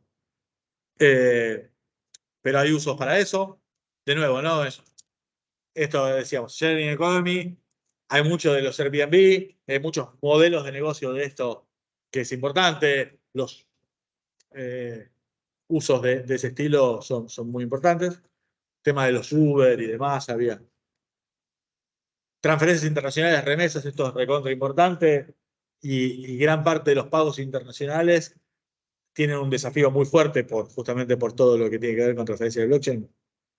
Speaker 3: Pero hay usos para eso. De nuevo, ¿no? Esto decíamos, Sharing Economy, hay muchos de los Airbnb, hay muchos modelos de negocio de esto que es importante. Los usos de ese estilo son muy importantes. Tema de los Uber y demás, había transferencias internacionales, remesas, esto es recontra importante. Y gran parte de los pagos internacionales tienen un desafío muy fuerte justamente por todo lo que tiene que ver con transferencia de blockchain.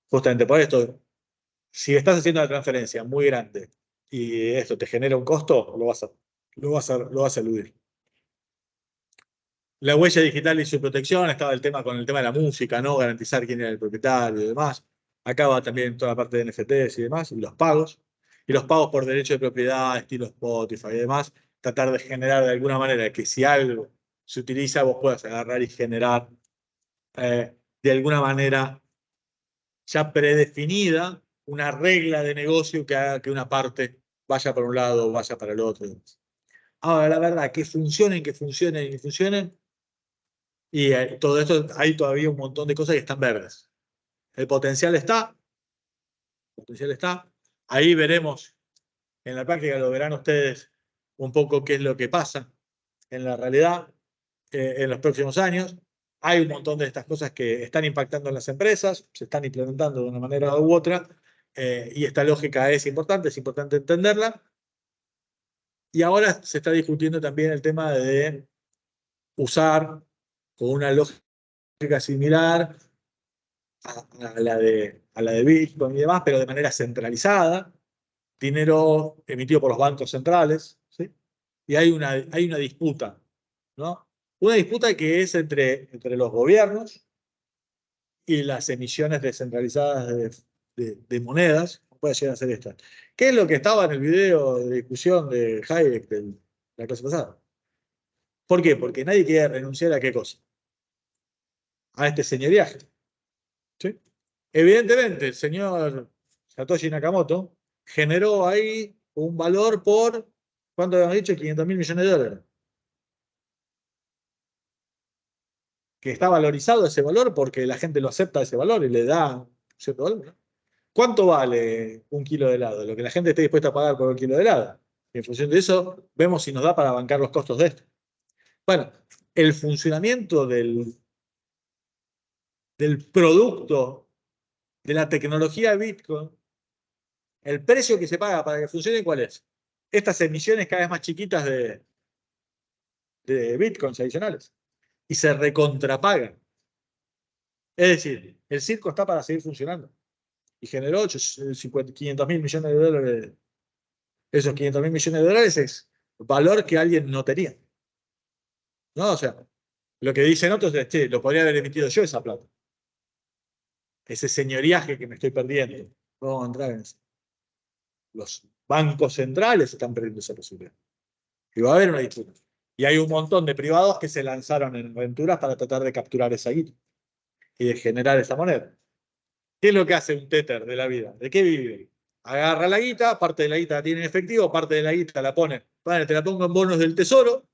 Speaker 3: Justamente por esto, si estás haciendo una transferencia muy grande y esto te genera un costo, lo vas a eludir. la huella digital y su protección, estaba el tema con el tema de la música, ¿no? Garantizar quién era el propietario y demás. Acá va también toda la parte de NFTs y demás, y los pagos. Y los pagos por derecho de propiedad, estilo Spotify y demás, tratar de generar de alguna manera que si algo se utiliza, vos puedas agarrar y generar de alguna manera ya predefinida una regla de negocio que haga que una parte vaya para un lado o vaya para el otro. Ahora, la verdad, que funcionen, y todo esto, hay todavía un montón de cosas que están verdes. El potencial está, ahí veremos, en la práctica lo verán ustedes un poco qué es lo que pasa en la realidad en los próximos años. Hay un montón de estas cosas que están impactando en las empresas, se están implementando de una manera u otra, y esta lógica es importante entenderla. Y ahora se está discutiendo también el tema de usar con una lógica similar a la de Bitcoin y demás, pero de manera centralizada, dinero emitido por los bancos centrales, ¿sí? Y hay una disputa, ¿no? Una disputa que es entre los gobiernos y las emisiones descentralizadas de monedas. Puede llegar a ser esta. ¿Qué es lo que estaba en el video de discusión de Hayek de la clase pasada? ¿Por qué? Porque nadie quiere renunciar a qué cosa. A este señoriaje. ¿Sí? Evidentemente, el señor Satoshi Nakamoto generó ahí un valor por, ¿cuánto habíamos dicho? 500.000 millones de dólares. Que está valorizado ese valor porque la gente lo acepta ese valor y le da cierto valor, ¿no? ¿Cuánto vale un kilo de helado? Lo que la gente esté dispuesta a pagar por un kilo de helado. Y en función de eso, vemos si nos da para bancar los costos de esto. Bueno, el funcionamiento del producto de la tecnología Bitcoin, el precio que se paga para que funcione, ¿cuál es? Estas emisiones cada vez más chiquitas de Bitcoins adicionales. Y se recontrapagan. Es decir, el circo está para seguir funcionando. Y generó 500.000 millones de dólares. Esos 500.000 millones de dólares es valor que alguien no tenía. ¿No? O sea, lo que dicen otros es, che, lo podría haber emitido yo esa plata. Ese señoriaje que me estoy perdiendo. Vamos a entrar en eso. Los bancos centrales están perdiendo esa posibilidad. Y va a haber una disputa. Y hay un montón de privados que se lanzaron en aventuras para tratar de capturar esa guita y de generar esa moneda. ¿Qué es lo que hace un Tether de la vida? ¿De qué vive? Agarra la guita, parte de la guita la tiene en efectivo, parte de la guita la pone, vale, te la pongo en bonos del tesoro,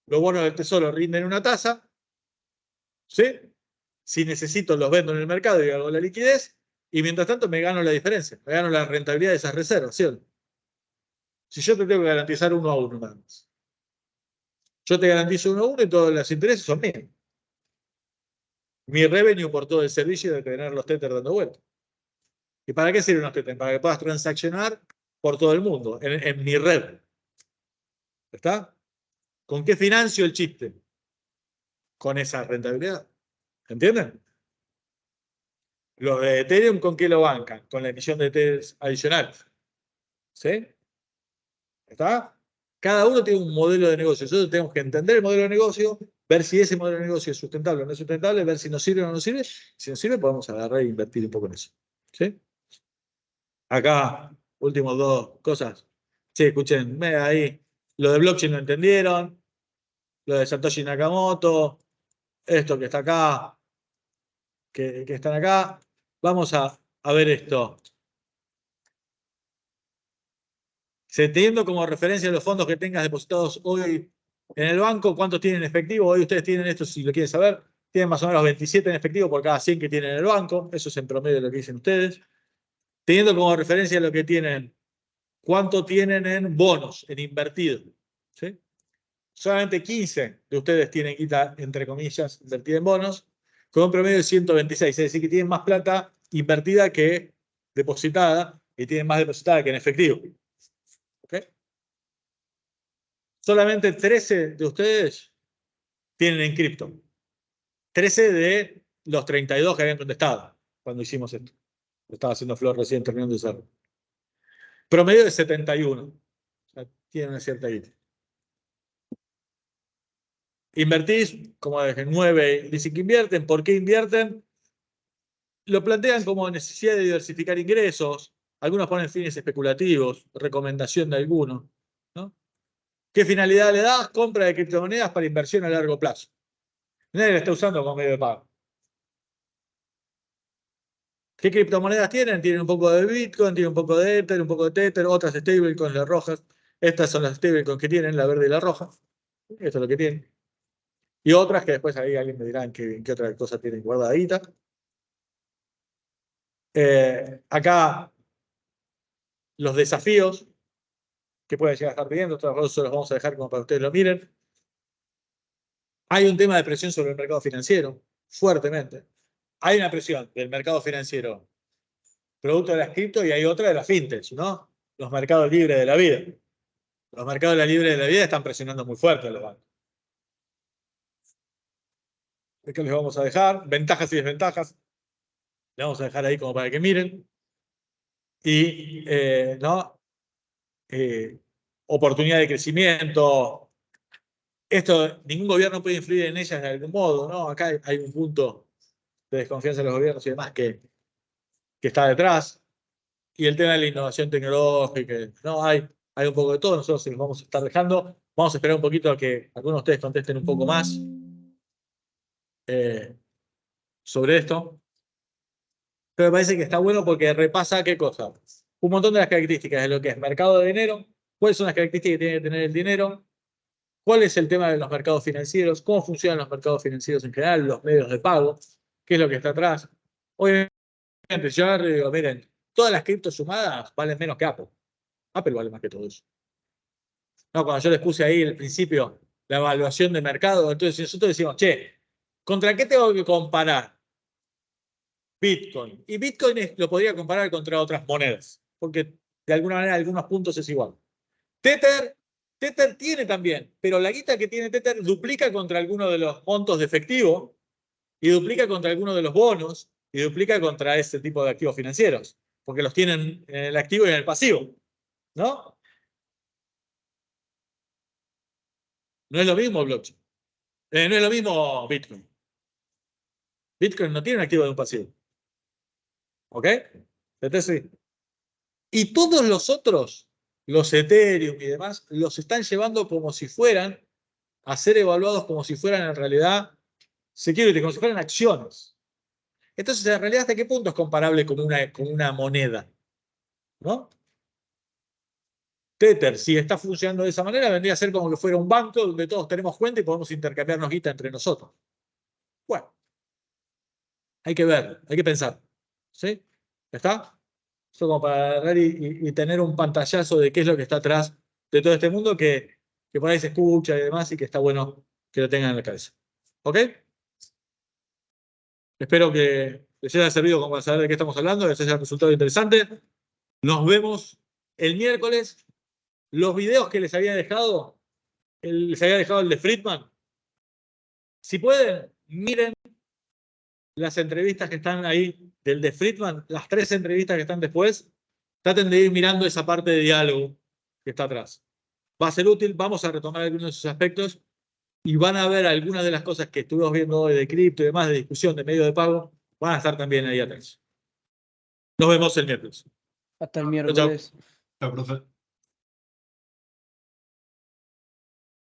Speaker 3: los bonos del tesoro rinden una tasa, ¿sí? Si necesito los vendo en el mercado y hago la liquidez, y mientras tanto me gano la diferencia, me gano la rentabilidad de esas reservas, ¿sí? Si yo te tengo que garantizar 1 a 1 nada más. Yo te garantizo 1 a 1 y todos los intereses son míos. Mi revenue por todo el servicio de tener los Tether dando vueltas. ¿Y para qué sirven los Tether? Para que puedas transaccionar por todo el mundo, en mi red. ¿Está? ¿Con qué financio el chiste? Con esa rentabilidad. ¿Entienden? Los de Ethereum, ¿con qué lo bancan? Con la emisión de Ethereum adicionales. ¿Sí? ¿Está? Cada uno tiene un modelo de negocio. Nosotros tenemos que entender el modelo de negocio, ver si ese modelo de negocio es sustentable o no es sustentable, ver si nos sirve o no nos sirve. Si nos sirve, podemos agarrar e invertir un poco en eso. ¿Sí? Acá, últimas 2 cosas. Sí, escuchen, ahí. Lo de blockchain lo entendieron. Lo de Satoshi Nakamoto. Esto que está acá. Que están acá. Vamos a ver esto. Teniendo como referencia los fondos que tengas depositados hoy en el banco, ¿cuántos tienen en efectivo? Hoy ustedes tienen esto, si lo quieren saber. Tienen más o menos 27 en efectivo por cada 100 que tienen en el banco. Eso es en promedio de lo que dicen ustedes. Teniendo como referencia lo que tienen, ¿cuánto tienen en bonos, en invertido? ¿Sí? Solamente 15 de ustedes tienen guita, entre comillas, invertida en bonos, con un promedio de 126. Es decir, que tienen más plata invertida que depositada y tienen más depositada que en efectivo. ¿Okay? Solamente 13 de ustedes tienen en cripto. 13 de los 32 que habían contestado cuando hicimos esto. Lo estaba haciendo Flor recién terminando de usarlo. Promedio de 71. O sea, tienen una cierta guita. Invertís, como dije, 9 dicen que invierten. ¿Por qué invierten? Lo plantean como necesidad de diversificar ingresos. Algunos ponen fines especulativos, recomendación de algunos, ¿no? ¿Qué finalidad le das? Compra de criptomonedas para inversión a largo plazo. Nadie la está usando como medio de pago. ¿Qué criptomonedas tienen? Tienen un poco de Bitcoin, tienen un poco de Ether, un poco de Tether, otras stablecoins, las rojas. Estas son las stablecoins que tienen, la verde y la roja. Esto es lo que tienen. Y otras que después ahí alguien me dirá en qué otra cosa tienen guardadita. Acá los desafíos que pueden llegar a estar pidiendo, todos los vamos a dejar como para que ustedes lo miren. Hay un tema de presión sobre el mercado financiero, fuertemente. Hay una presión del mercado financiero producto de las cripto y hay otra de las fintechs, ¿no? Los mercados libres de la vida. Los mercados libres de la vida están presionando muy fuerte a los bancos. ¿Qué les vamos a dejar? Ventajas y desventajas. Les vamos a dejar ahí como para que miren. Y, ¿no? Oportunidad de crecimiento. Esto, ningún gobierno puede influir en ellas de algún modo, ¿no? Acá hay un punto de desconfianza de los gobiernos y demás que está detrás. Y el tema de la innovación tecnológica, ¿no? Hay un poco de todo, nosotros se los vamos a estar dejando. Vamos a esperar un poquito a que algunos de ustedes contesten un poco más sobre esto. Pero me parece que está bueno porque repasa qué cosa. Un montón de las características de lo que es mercado de dinero, cuáles son las características que tiene que tener el dinero, cuál es el tema de los mercados financieros, cómo funcionan los mercados financieros en general, los medios de pago, qué es lo que está atrás. Obviamente, yo digo, miren, todas las criptos sumadas valen menos que Apple. Apple vale más que todo eso. No, cuando yo les puse ahí al principio la evaluación de mercado, entonces nosotros decimos, che, ¿contra qué tengo que comparar Bitcoin? Y Bitcoin lo podría comparar contra otras monedas, porque de alguna manera, en algunos puntos es igual. Tether tiene también, pero la guita que tiene Tether duplica contra alguno de los montos de efectivo, y duplica contra alguno de los bonos, y duplica contra ese tipo de activos financieros, porque los tienen en el activo y en el pasivo, ¿no? No es lo mismo blockchain. No es lo mismo Bitcoin. Bitcoin no tiene un activo de un pasivo. ¿Ok? Entonces, y todos los otros, los Ethereum y demás, los están llevando como si fueran a ser evaluados como si fueran en realidad security, como si fueran acciones. Entonces, en realidad, ¿hasta qué punto es comparable con una moneda? ¿No? Tether, si está funcionando de esa manera, vendría a ser como que fuera un banco donde todos tenemos cuenta y podemos intercambiarnos guita entre nosotros. Bueno, hay que ver, hay que pensar. ¿Sí? ¿Está? Eso como para agarrar y tener un pantallazo de qué es lo que está atrás de todo este mundo que por ahí se escucha y demás y que está bueno que lo tengan en la cabeza. ¿Ok? Espero que les haya servido como para saber de qué estamos hablando, les haya resultado interesante. Nos vemos el miércoles. Los videos que les había dejado, el de Friedman. Si pueden, miren las entrevistas que están ahí del de Friedman, las 3 entrevistas que están después. Traten de ir mirando esa parte de diálogo que está atrás. Va a ser útil, vamos a retomar algunos de esos aspectos y van a ver algunas de las cosas que estuvimos viendo hoy de cripto y demás, de discusión, de medio de pago, van a estar también ahí atrás. Nos vemos el miércoles.
Speaker 2: Hasta el
Speaker 3: Chau, chau.
Speaker 2: miércoles.
Speaker 7: Chao, profe.